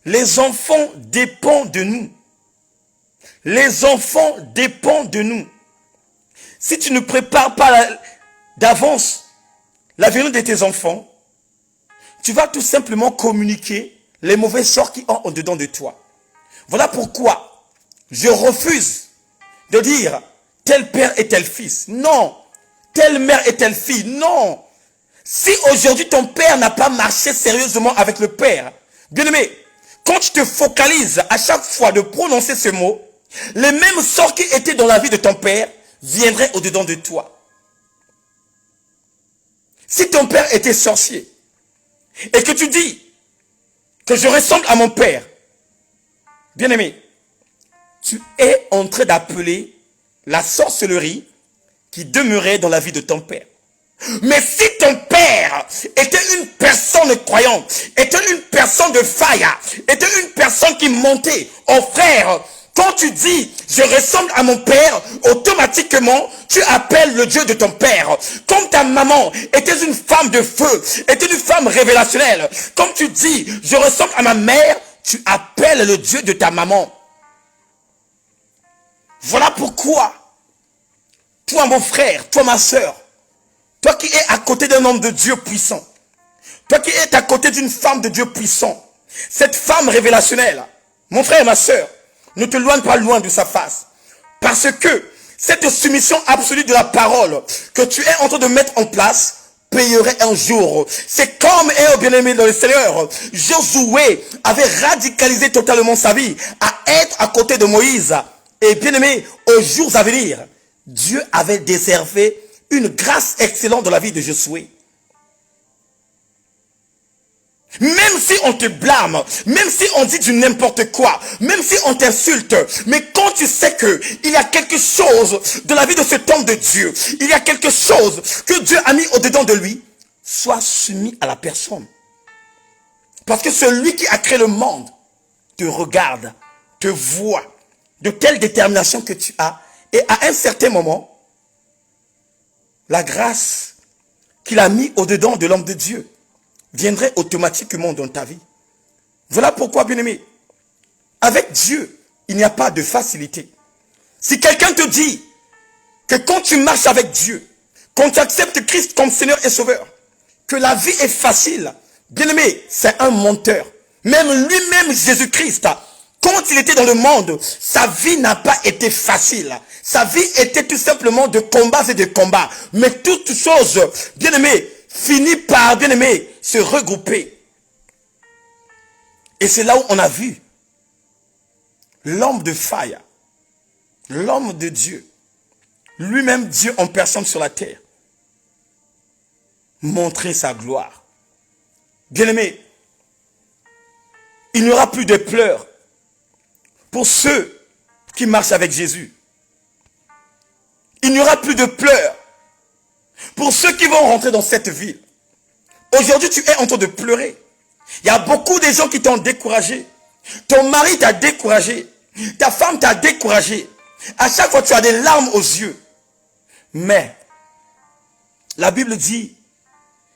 Les enfants dépendent de nous. Les enfants dépendent de nous. Si tu ne prépares pas d'avance l'avenir de tes enfants, tu vas tout simplement communiquer les mauvais sorts qui ont en dedans de toi. Voilà pourquoi je refuse de dire tel père et tel fils. Non. Telle mère et telle fille. Non. Si aujourd'hui ton père n'a pas marché sérieusement avec le père, bien-aimé, quand tu te focalises à chaque fois de prononcer ce mot, les mêmes sorts qui étaient dans la vie de ton père viendraient au-dedans de toi. Si ton père était sorcier et que tu dis que je ressemble à mon père, bien-aimé, tu es en train d'appeler la sorcellerie qui demeurait dans la vie de ton père. Mais si ton père était une personne croyante, était une personne de faille, était une personne qui montait, oh frère, quand tu dis je ressemble à mon père, automatiquement tu appelles le Dieu de ton père. Comme ta maman était une femme de feu, était une femme révélationnelle, comme tu dis je ressemble à ma mère, tu appelles le Dieu de ta maman. Voilà pourquoi toi mon frère, toi ma soeur, toi qui es à côté d'un homme de Dieu puissant, toi qui es à côté d'une femme de Dieu puissant, cette femme révélationnelle, mon frère et ma soeur, ne te loigne pas loin de sa face. Parce que cette soumission absolue de la parole que tu es en train de mettre en place payerait un jour. C'est comme, bien-aimé dans le Seigneur, Josué avait radicalisé totalement sa vie à être à côté de Moïse. Et bien-aimé, aux jours à venir, Dieu avait déservé une grâce excellente dans la vie de Josué. Même si on te blâme, même si on dit du n'importe quoi, même si on t'insulte, mais quand tu sais que il y a quelque chose de la vie de cet homme de Dieu, il y a quelque chose que Dieu a mis au-dedans de lui, sois soumis à la personne. Parce que celui qui a créé le monde te regarde, te voit, de telle détermination que tu as, et à un certain moment, la grâce qu'il a mis au-dedans de l'homme de Dieu viendrait automatiquement dans ta vie. Voilà pourquoi, bien-aimé, avec Dieu, il n'y a pas de facilité. Si quelqu'un te dit que quand tu marches avec Dieu, quand tu acceptes Christ comme Seigneur et Sauveur, que la vie est facile, bien-aimé, c'est un menteur. Même lui-même, Jésus-Christ, quand il était dans le monde, sa vie n'a pas été facile. Sa vie était tout simplement de combats et de combats. Mais toute chose, bien-aimé, finit par, bien-aimé, se regrouper. Et c'est là où on a vu l'homme de faille, l'homme de Dieu, lui-même Dieu en personne sur la terre, montrer sa gloire. Bien-aimé, il n'y aura plus de pleurs pour ceux qui marchent avec Jésus. Il n'y aura plus de pleurs pour ceux qui vont rentrer dans cette ville. Aujourd'hui, tu es en train de pleurer. Il y a beaucoup de gens qui t'ont découragé. Ton mari t'a découragé. Ta femme t'a découragé. À chaque fois, tu as des larmes aux yeux. Mais, la Bible dit,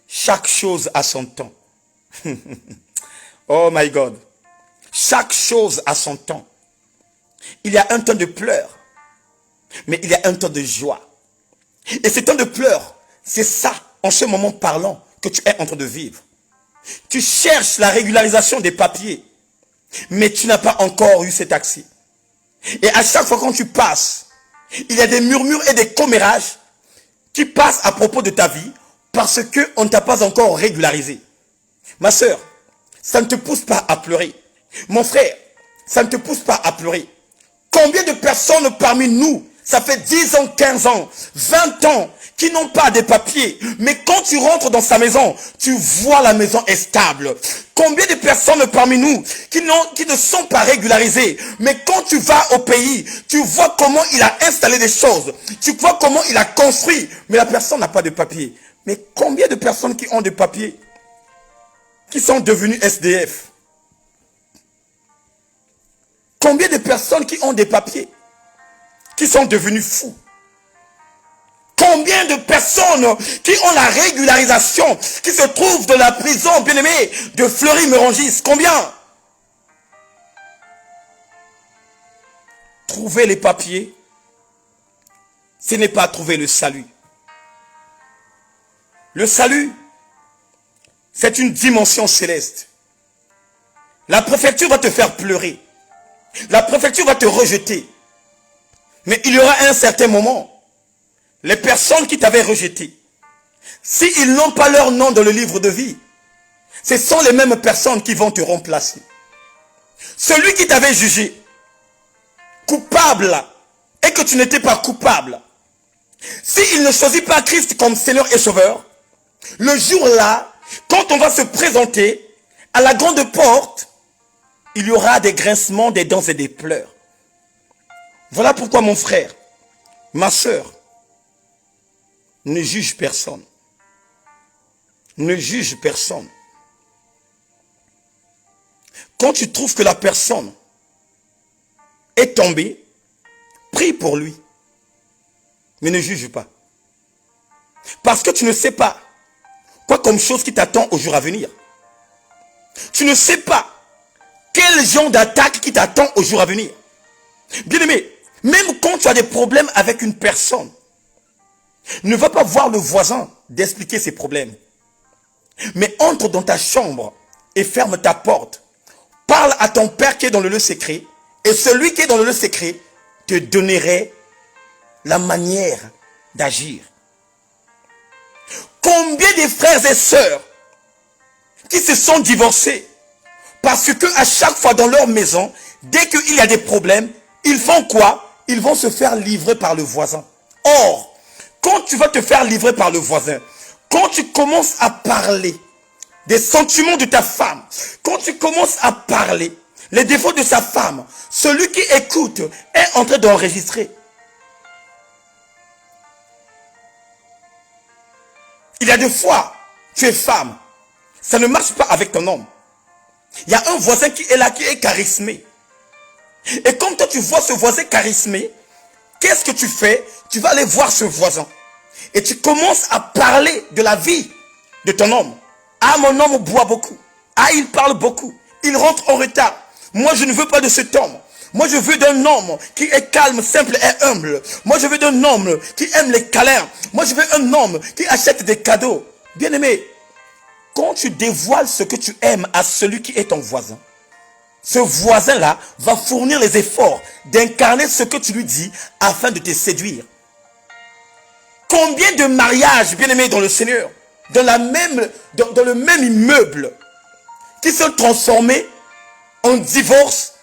chaque chose a son temps. Oh my God. Chaque chose a son temps. Il y a un temps de pleurs, mais il y a un temps de joie. Et ce temps de pleurs, c'est ça, en ce moment parlant, que tu es en train de vivre. Tu cherches la régularisation des papiers, mais tu n'as pas encore eu cet accès. Et à chaque fois quand tu passes, il y a des murmures et des commérages qui passent à propos de ta vie parce qu'on ne t'a pas encore régularisé. Ma soeur, ça ne te pousse pas à pleurer. Mon frère, ça ne te pousse pas à pleurer. Combien de personnes parmi nous, ça fait 10 ans, 15 ans, 20 ans, qui n'ont pas de papiers, mais quand tu rentres dans sa maison, tu vois la maison est stable. Combien de personnes parmi nous qui ne sont pas régularisées, mais quand tu vas au pays, tu vois comment il a installé des choses, tu vois comment il a construit, mais la personne n'a pas de papiers. Mais combien de personnes qui ont des papiers, qui sont devenues SDF? Combien de personnes qui ont des papiers, qui sont devenus fous? Combien de personnes qui ont la régularisation, qui se trouvent dans la prison, bien-aimé, de Fleury-Mérogis? Combien? Trouver les papiers, ce n'est pas trouver le salut. Le salut, c'est une dimension céleste. La préfecture va te faire pleurer. La préfecture va te rejeter. Mais il y aura un certain moment, les personnes qui t'avaient rejeté, s'ils n'ont pas leur nom dans le livre de vie, ce sont les mêmes personnes qui vont te remplacer. Celui qui t'avait jugé coupable et que tu n'étais pas coupable, s'il ne choisit pas Christ comme Seigneur et Sauveur, le jour-là, quand on va se présenter à la grande porte, il y aura des grincements, des dents et des pleurs. Voilà pourquoi mon frère, ma soeur, ne juge personne. Ne juge personne. Quand tu trouves que la personne est tombée, prie pour lui. Mais ne juge pas. Parce que tu ne sais pas quoi comme chose qui t'attend au jour à venir. Tu ne sais pas quel genre d'attaque qui t'attend au jour à venir. Bien-aimé, même quand tu as des problèmes avec une personne, ne va pas voir le voisin d'expliquer ses problèmes. Mais entre dans ta chambre et ferme ta porte. Parle à ton père qui est dans le lieu secret. Et celui qui est dans le lieu secret te donnerait la manière d'agir. Combien de frères et sœurs qui se sont divorcés parce que à chaque fois dans leur maison, dès qu'il y a des problèmes, ils font quoi? Ils vont se faire livrer par le voisin. Or, quand tu vas te faire livrer par le voisin, quand tu commences à parler des sentiments de ta femme, quand tu commences à parler les défauts de sa femme, celui qui écoute est en train d'enregistrer. Il y a des fois, tu es femme, ça ne marche pas avec ton homme. Il y a un voisin qui est là, qui est charismé. Et comme toi tu vois ce voisin charismé, qu'est-ce que tu fais? Tu vas aller voir ce voisin. Et tu commences à parler de la vie de ton homme. Ah, mon homme boit beaucoup. Ah, il parle beaucoup. Il rentre en retard. Moi, je ne veux pas de cet homme. Moi, je veux d'un homme qui est calme, simple et humble. Moi, je veux d'un homme qui aime les câlins. Moi, je veux un homme qui achète des cadeaux. Bien-aimé, quand tu dévoiles ce que tu aimes à celui qui est ton voisin, ce voisin-là va fournir les efforts d'incarner ce que tu lui dis afin de te séduire. Combien de mariages, bien-aimés dans le Seigneur, dans le même immeuble, qui sont transformés en divorce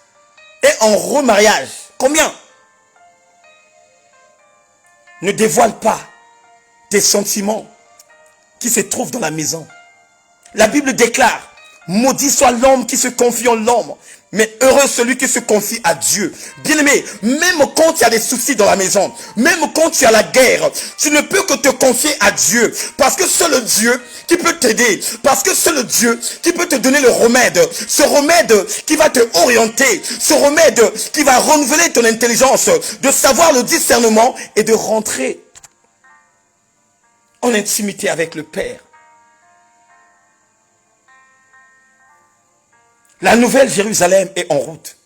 et en remariage? Combien? Ne dévoile pas tes sentiments qui se trouvent dans la maison. La Bible déclare: maudit soit l'homme qui se confie en l'homme, mais heureux celui qui se confie à Dieu. Bien-aimé, même quand il y a des soucis dans la maison, même quand il y a la guerre, tu ne peux que te confier à Dieu, parce que c'est le Dieu qui peut t'aider, parce que c'est le Dieu qui peut te donner le remède, ce remède qui va te orienter, ce remède qui va renouveler ton intelligence, de savoir le discernement et de rentrer en intimité avec le Père. La nouvelle Jérusalem est en route.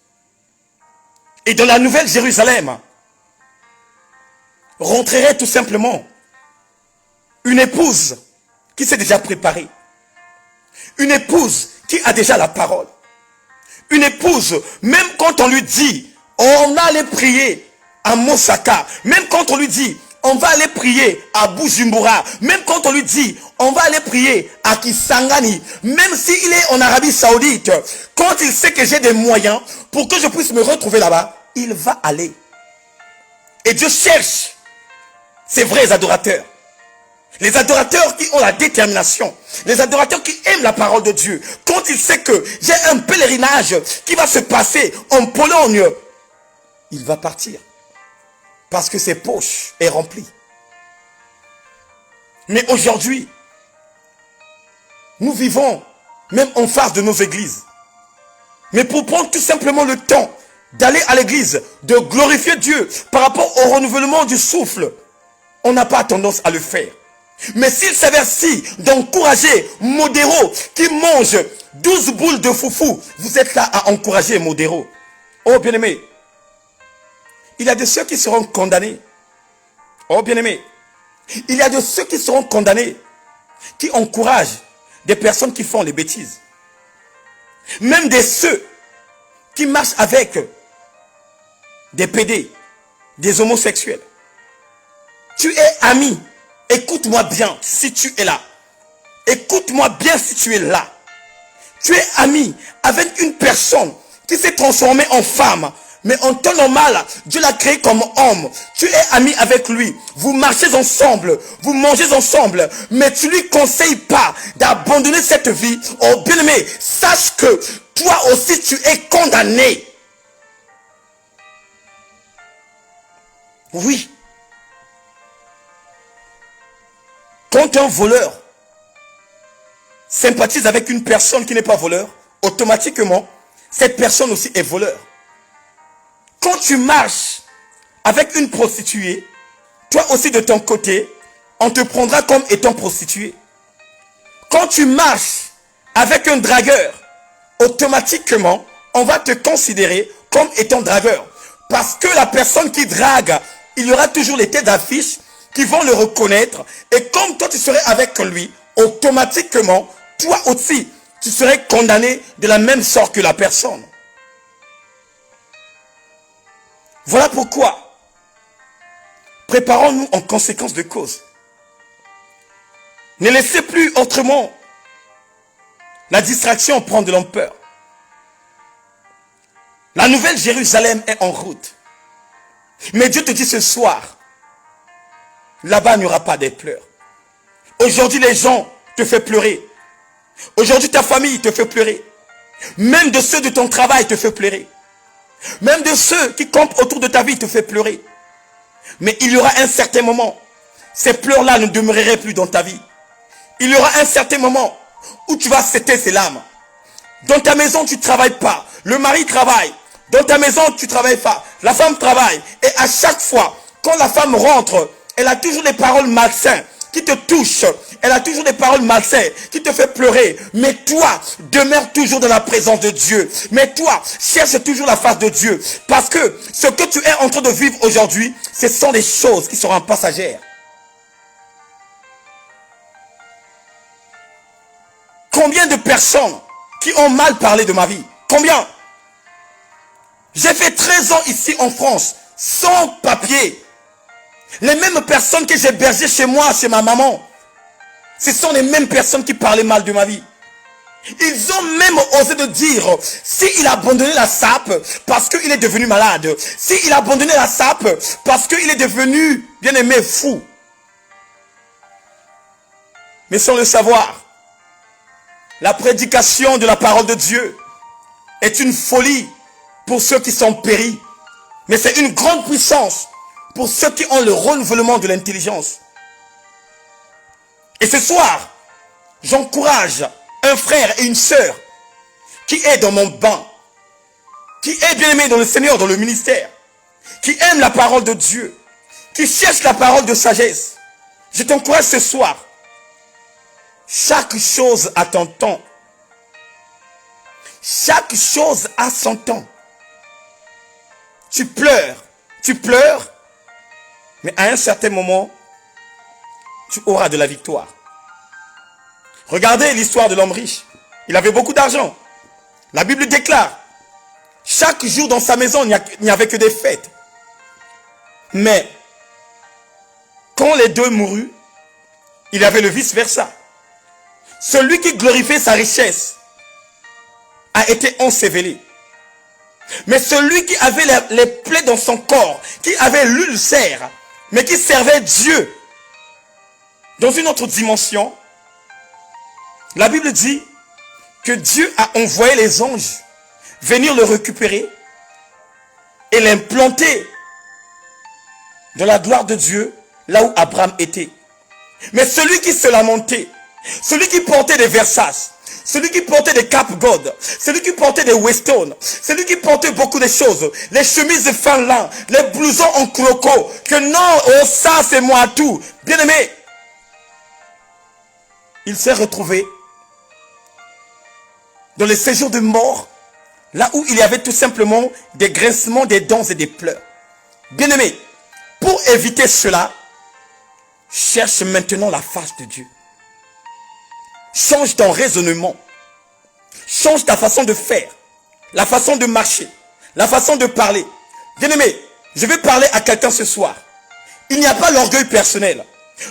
Et dans la nouvelle Jérusalem, rentrerait tout simplement une épouse qui s'est déjà préparée. Une épouse qui a déjà la parole. Une épouse, même quand on lui dit, on va aller prier à Mosaka, même quand on lui dit, on va aller prier à Bujumbura, même quand on lui dit, on va aller prier à Kisangani, même s'il est en Arabie Saoudite, quand il sait que j'ai des moyens pour que je puisse me retrouver là-bas, il va aller. Et Dieu cherche ces vrais adorateurs. Les adorateurs qui ont la détermination. Les adorateurs qui aiment la parole de Dieu. Quand il sait que j'ai un pèlerinage qui va se passer en Pologne, il va partir. Parce que ses poches est remplies. Mais aujourd'hui, nous vivons même en face de nos églises. Mais pour prendre tout simplement le temps d'aller à l'église, de glorifier Dieu par rapport au renouvellement du souffle, on n'a pas tendance à le faire. Mais s'il s'avère si d'encourager Modéro qui mange 12 boules de foufou, vous êtes là à encourager Modéro. Oh bien-aimé, il y a de ceux qui seront condamnés. Oh bien-aimé, il y a de ceux qui seront condamnés, qui encouragent des personnes qui font les bêtises. Même de ceux qui marchent avec des pédés, des homosexuels. Tu es ami. Écoute-moi bien si tu es là. Écoute-moi bien si tu es là. Tu es ami avec une personne qui s'est transformée en femme. Mais en temps normal, Dieu l'a créé comme homme. Tu es ami avec lui. Vous marchez ensemble. Vous mangez ensemble. Mais tu lui conseilles pas d'abandonner cette vie. Oh bien-aimé, sache que toi aussi tu es condamné. Oui. Quand un voleur sympathise avec une personne qui n'est pas voleur, automatiquement, cette personne aussi est voleur. Quand tu marches avec une prostituée, toi aussi de ton côté, on te prendra comme étant prostituée. Quand tu marches avec un dragueur, automatiquement, on va te considérer comme étant dragueur. Parce que la personne qui drague, il y aura toujours les têtes d'affiche qui vont le reconnaître. Et comme toi tu serais avec lui, automatiquement, toi aussi, tu serais condamné de la même sorte que la personne. Voilà pourquoi, préparons-nous en conséquence de cause. Ne laissez plus autrement la distraction prendre de l'ampleur. La nouvelle Jérusalem est en route. Mais Dieu te dit ce soir, là-bas il n'y aura pas des pleurs. Aujourd'hui les gens te font pleurer. Aujourd'hui ta famille te fait pleurer. Même de ceux de ton travail te fait pleurer. Même de ceux qui campent autour de ta vie te fait pleurer. Mais il y aura un certain moment, ces pleurs-là ne demeureraient plus dans ta vie. Il y aura un certain moment où tu vas céder ces larmes. Dans ta maison, tu ne travailles pas. Le mari travaille. Dans ta maison, tu ne travailles pas. La femme travaille. Et à chaque fois, quand la femme rentre, elle a toujours des paroles malsaines qui te touchent. Elle a toujours des paroles malsaines qui te fait pleurer. Mais toi, demeure toujours dans la présence de Dieu. Mais toi, cherche toujours la face de Dieu. Parce que ce que tu es en train de vivre aujourd'hui, ce sont des choses qui seront passagères. Combien de personnes qui ont mal parlé de ma vie? Combien? J'ai fait 13 ans ici en France, sans papier. Les mêmes personnes que j'ai hébergées chez moi, chez ma maman, ce sont les mêmes personnes qui parlaient mal de ma vie. Ils ont même osé de dire, s'il a abandonné la SAP parce qu'il est devenu malade, s'il a abandonné la SAP parce qu'il est devenu, bien aimé, fou. Mais sans le savoir, la prédication de la parole de Dieu est une folie pour ceux qui sont péris. Mais c'est une grande puissance pour ceux qui ont le renouvellement de l'intelligence. Et ce soir, j'encourage un frère et une sœur qui est dans mon banc, qui est bien aimé dans le Seigneur, dans le ministère, qui aime la parole de Dieu, qui cherche la parole de sagesse. Je t'encourage ce soir. Chaque chose a son temps. Chaque chose a son temps. Tu pleures, mais à un certain moment, tu auras de la victoire. Regardez l'histoire de l'homme riche. Il avait beaucoup d'argent. La Bible déclare, chaque jour dans sa maison, il n'y avait que des fêtes. Mais, quand les deux moururent, il y avait le vice-versa. Celui qui glorifiait sa richesse a été enseveli. Mais celui qui avait les plaies dans son corps, qui avait l'ulcère, mais qui servait Dieu dans une autre dimension, la Bible dit que Dieu a envoyé les anges venir le récupérer et l'implanter dans la gloire de Dieu, là où Abraham était. Mais celui qui se lamentait, celui qui portait des Versace, celui qui portait des Cap God, celui qui portait des Weston, celui qui portait beaucoup de choses, les chemises de fin lin, les blousons en croco, que non, oh ça c'est moi tout. Bien aimé, il s'est retrouvé dans les séjours de mort, là où il y avait tout simplement des grincements des dents et des pleurs. Bien aimé, pour éviter cela, cherche maintenant la face de Dieu. Change ton raisonnement. Change ta façon de faire. La façon de marcher. La façon de parler. Bien-aimé, je vais parler à quelqu'un ce soir. Il n'y a pas l'orgueil personnel.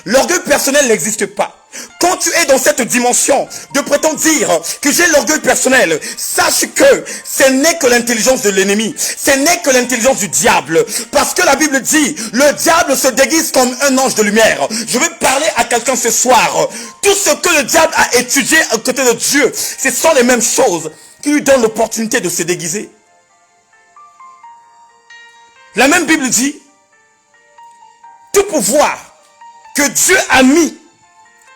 L'orgueil personnel n'existe pas. Quand tu es dans cette dimension de prétendre dire que j'ai l'orgueil personnel, sache que ce n'est que l'intelligence de l'ennemi. Ce n'est que l'intelligence du diable. Parce que la Bible dit, le diable se déguise comme un ange de lumière. Je vais parler à quelqu'un ce soir. Tout ce que le diable a étudié à côté de Dieu, ce sont les mêmes choses qui lui donnent l'opportunité de se déguiser. La même Bible dit, tout pouvoir que Dieu a mis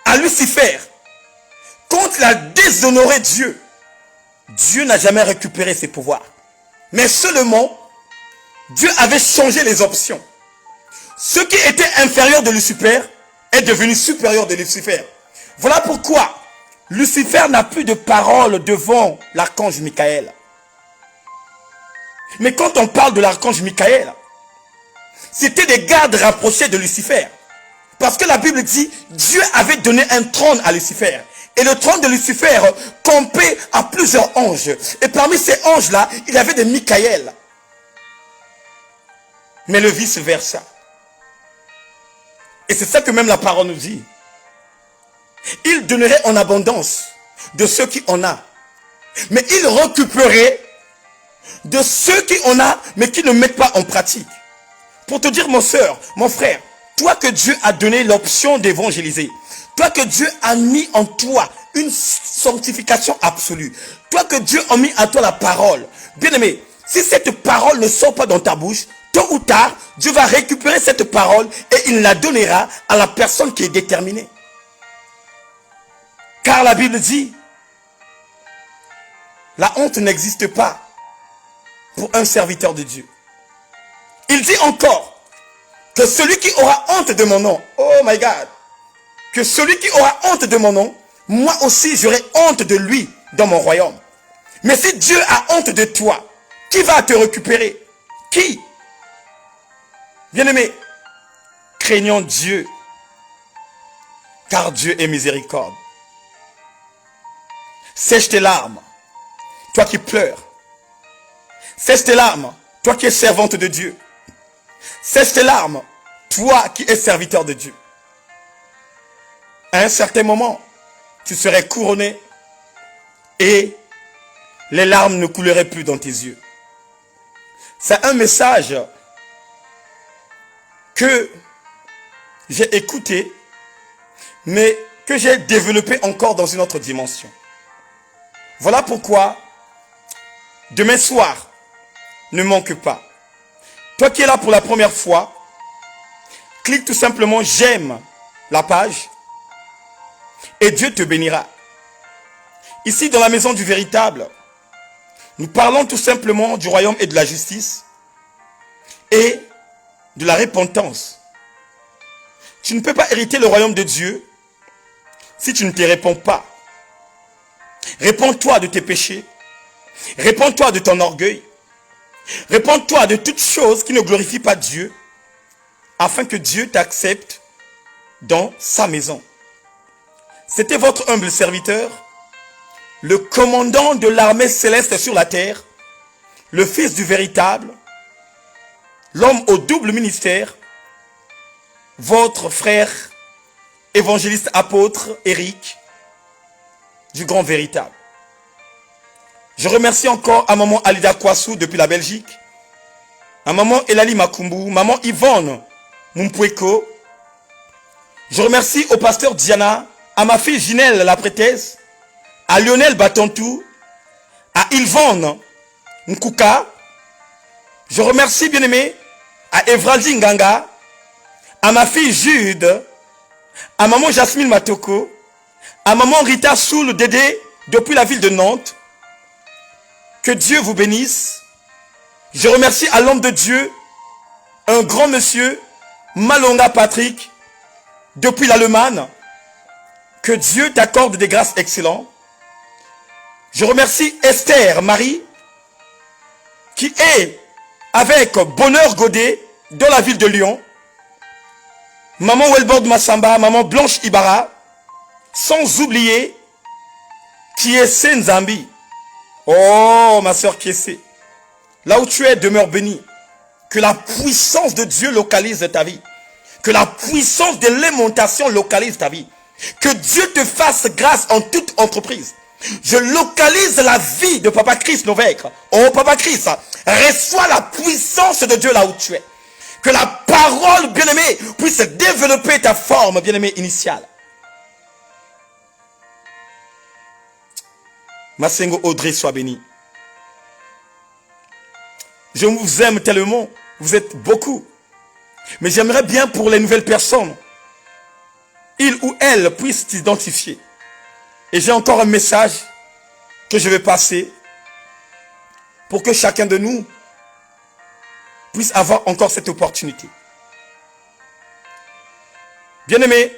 à Lucifer, quand il a déshonoré Dieu, Dieu n'a jamais récupéré ses pouvoirs. Mais seulement, Dieu avait changé les options. Ce qui était inférieur de Lucifer est devenu supérieur de Lucifer. Voilà pourquoi Lucifer n'a plus de parole devant l'archange Michael. Mais quand on parle de l'archange Michael, c'était des gardes rapprochés de Lucifer. Parce que la Bible dit, Dieu avait donné un trône à Lucifer. Et le trône de Lucifer campait à plusieurs anges. Et parmi ces anges-là, il y avait des Michael. Mais le vice-versa. Et c'est ça que même la parole nous dit. il donnerait en abondance de ceux qui en ont. Mais il récupérerait de ceux qui en ont, mais qui ne mettent pas en pratique. Pour te dire, mon soeur, mon frère, toi que Dieu a donné l'option d'évangéliser, toi que Dieu a mis en toi une sanctification absolue, toi que Dieu a mis en toi la parole, bien-aimé, si cette parole ne sort pas dans ta bouche, tôt ou tard, Dieu va récupérer cette parole et il la donnera à la personne qui est déterminée. Car la Bible dit, la honte n'existe pas pour un serviteur de Dieu. Il dit encore que celui qui aura honte de mon nom, oh my God, que celui qui aura honte de mon nom, moi aussi j'aurai honte de lui dans mon royaume. Mais si Dieu a honte de toi, qui va te récupérer? Qui? Bien-aimé, craignons Dieu, car Dieu est miséricorde. Sèche tes larmes, toi qui pleures. Sèche tes larmes, toi qui es servante de Dieu. Sèche tes larmes, toi qui es serviteur de Dieu. À un certain moment, tu serais couronné et les larmes ne couleraient plus dans tes yeux. C'est un message que j'ai écouté, mais que j'ai développé encore dans une autre dimension. Voilà pourquoi, demain soir, ne manque pas. Toi qui es là pour la première fois, clique tout simplement j'aime la page et Dieu te bénira. Ici, dans la maison du véritable, nous parlons tout simplement du royaume et de la justice et de la repentance. Tu ne peux pas hériter le royaume de Dieu si tu ne te réponds pas. Réponds-toi de tes péchés. Réponds-toi de ton orgueil. Réponds-toi de toutes choses qui ne glorifient pas Dieu, afin que Dieu t'accepte dans sa maison. C'était votre humble serviteur, le commandant de l'armée céleste sur la terre, le fils du véritable, l'homme au double ministère, votre frère évangéliste apôtre Eric, du grand véritable. Je remercie encore à maman Alida Kouassou depuis la Belgique, à maman Elali Makumbu, maman Yvonne Mumpweko. Je remercie au pasteur Diana, à ma fille Ginelle la prêtresse, à Lionel Batontou, à Yvonne Nkouka. Je remercie bien aimé à Evraldi Nganga, à ma fille Jude, à maman Jasmine Matoko, à maman Rita Soul Dédé depuis la ville de Nantes. Que Dieu vous bénisse. Je remercie à l'homme de Dieu, un grand monsieur, Malonga Patrick, depuis l'Allemagne. Que Dieu t'accorde des grâces excellentes. Je remercie Esther Marie, qui est avec Bonheur Godet dans la ville de Lyon. Maman Welbord Massamba, maman Blanche Ibarra, sans oublier qui est Senzambi. Oh, ma soeur Kiessé, là où tu es, demeure béni. Que la puissance de Dieu localise ta vie. Que la puissance de l'aimantation localise ta vie. Que Dieu te fasse grâce en toute entreprise. Je localise la vie de Papa Christ Novègre. Oh, Papa Christ, reçois la puissance de Dieu là où tu es. Que la parole, bien-aimée, puisse développer ta forme, bien-aimée, initiale. Masengo Audrey, sois béni. Je vous aime tellement. Vous êtes beaucoup. Mais j'aimerais bien pour les nouvelles personnes, il ou elle puisse t'identifier. Et j'ai encore un message que je vais passer pour que chacun de nous puisse avoir encore cette opportunité. Bien-aimés,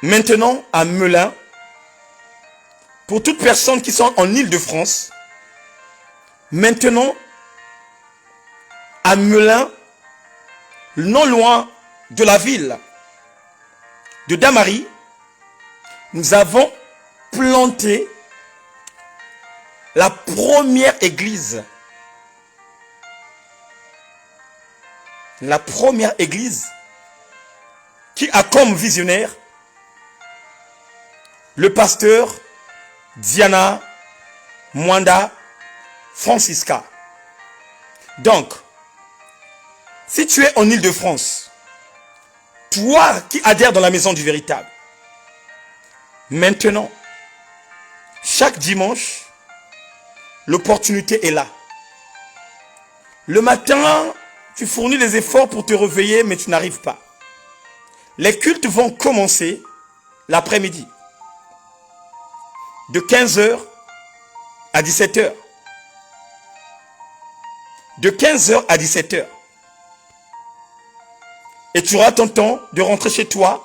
maintenant à Melun, pour toutes personnes qui sont en Île-de-France, maintenant, à Melun, non loin de la ville de Damary, nous avons planté la première église. La première église qui a comme visionnaire le pasteur Diana Mwanda Francisca. Donc, si tu es en Île-de-France, toi qui adhères dans la maison du véritable, maintenant, chaque dimanche, l'opportunité est là. Le matin, tu fournis les efforts pour te réveiller, mais tu n'arrives pas. Les cultes vont commencer l'après-midi, de 15h à 17h. De 15h à 17h. Et tu auras ton temps de rentrer chez toi,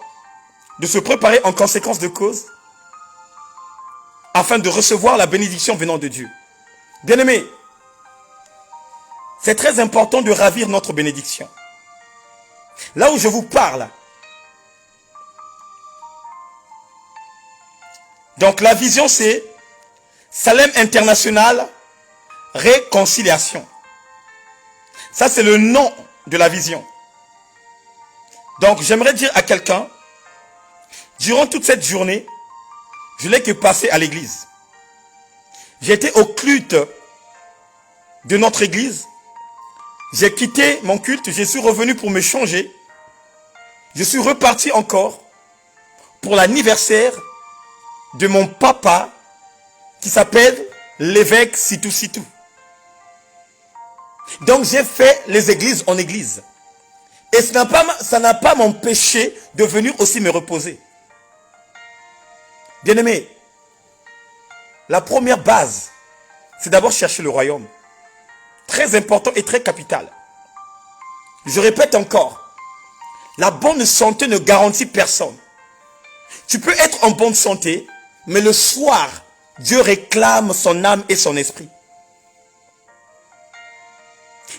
de se préparer en conséquence de cause, afin de recevoir la bénédiction venant de Dieu. Bien-aimés, c'est très important de ravir notre bénédiction. Là où je vous parle, donc la vision c'est Salem International Réconciliation. Ça c'est le nom de la vision. Donc j'aimerais dire à quelqu'un, durant toute cette journée, je n'ai que passé à l'église. J'étais au culte de notre église. J'ai quitté mon culte, je suis revenu pour me changer. Je suis reparti encore pour l'anniversaire de mon papa qui s'appelle l'évêque Sitou Sitou. Donc j'ai fait les églises en église. Et ça n'a pas m'empêché de venir aussi me reposer. Bien-aimé, la première base, c'est d'abord chercher le royaume. Très important et très capital. Je répète encore, la bonne santé ne garantit personne. Tu peux être en bonne santé, mais le soir, Dieu réclame son âme et son esprit.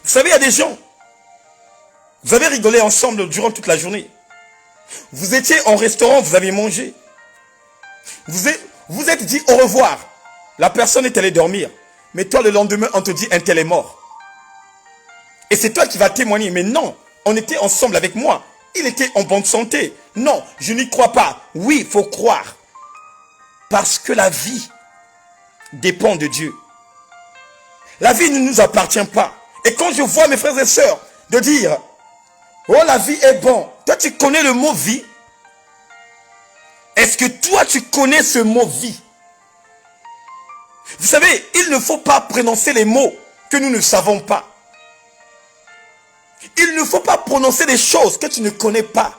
Vous savez, il y a des gens, vous avez rigolé ensemble durant toute la journée. Vous étiez en restaurant, vous avez mangé. Vous êtes dit au revoir. La personne est allée dormir. Mais toi, le lendemain, on te dit un tel est mort. Et c'est toi qui vas témoigner. Mais non, on était ensemble avec moi. Il était en bonne santé. Non, je n'y crois pas. Oui, il faut croire. Parce que la vie dépend de Dieu. La vie ne nous appartient pas. Et quand je vois mes frères et sœurs de dire, oh la vie est bon. Toi tu connais le mot vie. Est-ce que toi tu connais ce mot vie? Vous savez, il ne faut pas prononcer les mots que nous ne savons pas. Il ne faut pas prononcer des choses que tu ne connais pas.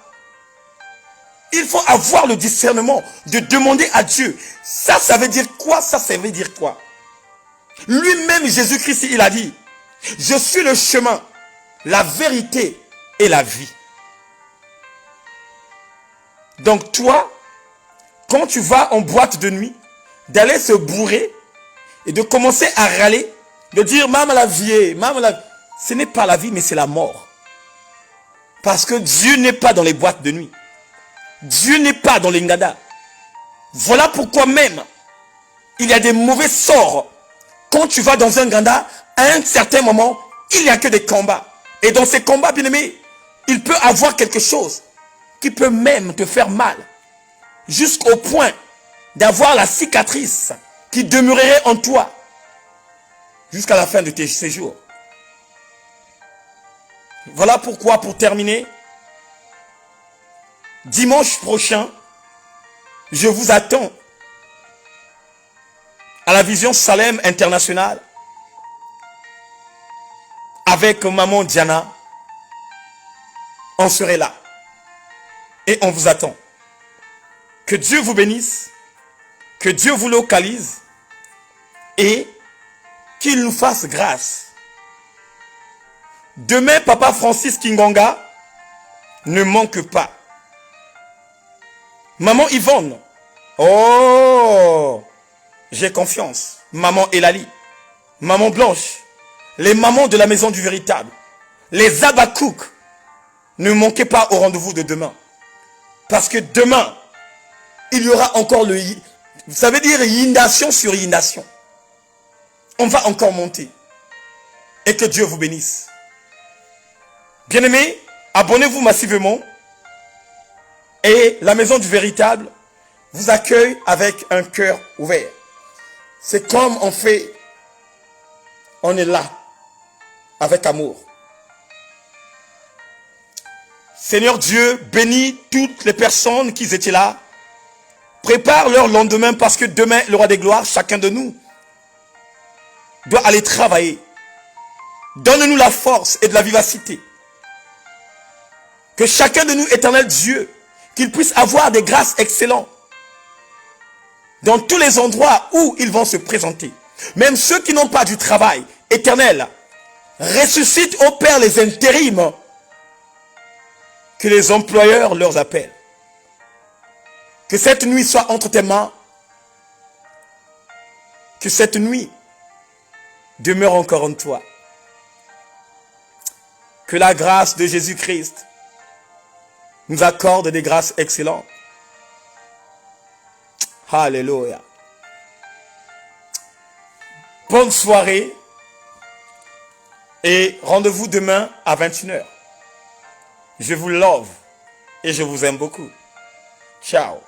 Il faut avoir le discernement de demander à Dieu. Ça veut dire quoi? Ça veut dire quoi? Lui-même, Jésus-Christ, il a dit, je suis le chemin, la vérité et la vie. Donc toi, quand tu vas en boîte de nuit, d'aller se bourrer et de commencer à râler, de dire, maman la vie, maman la vie, ce n'est pas la vie, mais c'est la mort. Parce que Dieu n'est pas dans les boîtes de nuit. Dieu n'est pas dans les ngadas. Voilà pourquoi même, il y a des mauvais sorts. Quand tu vas dans un nganda, à un certain moment, il n'y a que des combats. Et dans ces combats, bien aimés, il peut avoir quelque chose qui peut même te faire mal. Jusqu'au point d'avoir la cicatrice qui demeurerait en toi jusqu'à la fin de tes séjours. Voilà pourquoi, pour terminer, dimanche prochain, je vous attends à la vision Salem International avec maman Diana. On serait là et on vous attend. Que Dieu vous bénisse, que Dieu vous localise et qu'il nous fasse grâce. Demain, Papa Francis Kingonga ne manque pas. Maman Yvonne, oh, j'ai confiance. Maman Elali, Maman Blanche, les mamans de la maison du véritable, les Abakouk, ne manquez pas au rendez-vous de demain. Parce que demain, il y aura encore ça veut dire inondation sur inondation. On va encore monter. Et que Dieu vous bénisse. Bien-aimés, abonnez-vous massivement. Et la maison du véritable vous accueille avec un cœur ouvert. C'est comme on fait, on est là, avec amour. Seigneur Dieu, bénis toutes les personnes qui étaient là. Prépare leur lendemain parce que demain, le roi des gloires, chacun de nous doit aller travailler. Donne-nous la force et de la vivacité. Que chacun de nous, éternel Dieu, qu'il puisse avoir des grâces excellentes dans tous les endroits où ils vont se présenter. Même ceux qui n'ont pas du travail, éternel, ressuscite au Père les intérims que les employeurs leur appellent. Que cette nuit soit entre tes mains. Que cette nuit demeure encore en toi. Que la grâce de Jésus-Christ nous accorde des grâces excellentes. Alléluia. Bonne soirée et rendez-vous demain à 21h. Je vous love et je vous aime beaucoup. Ciao.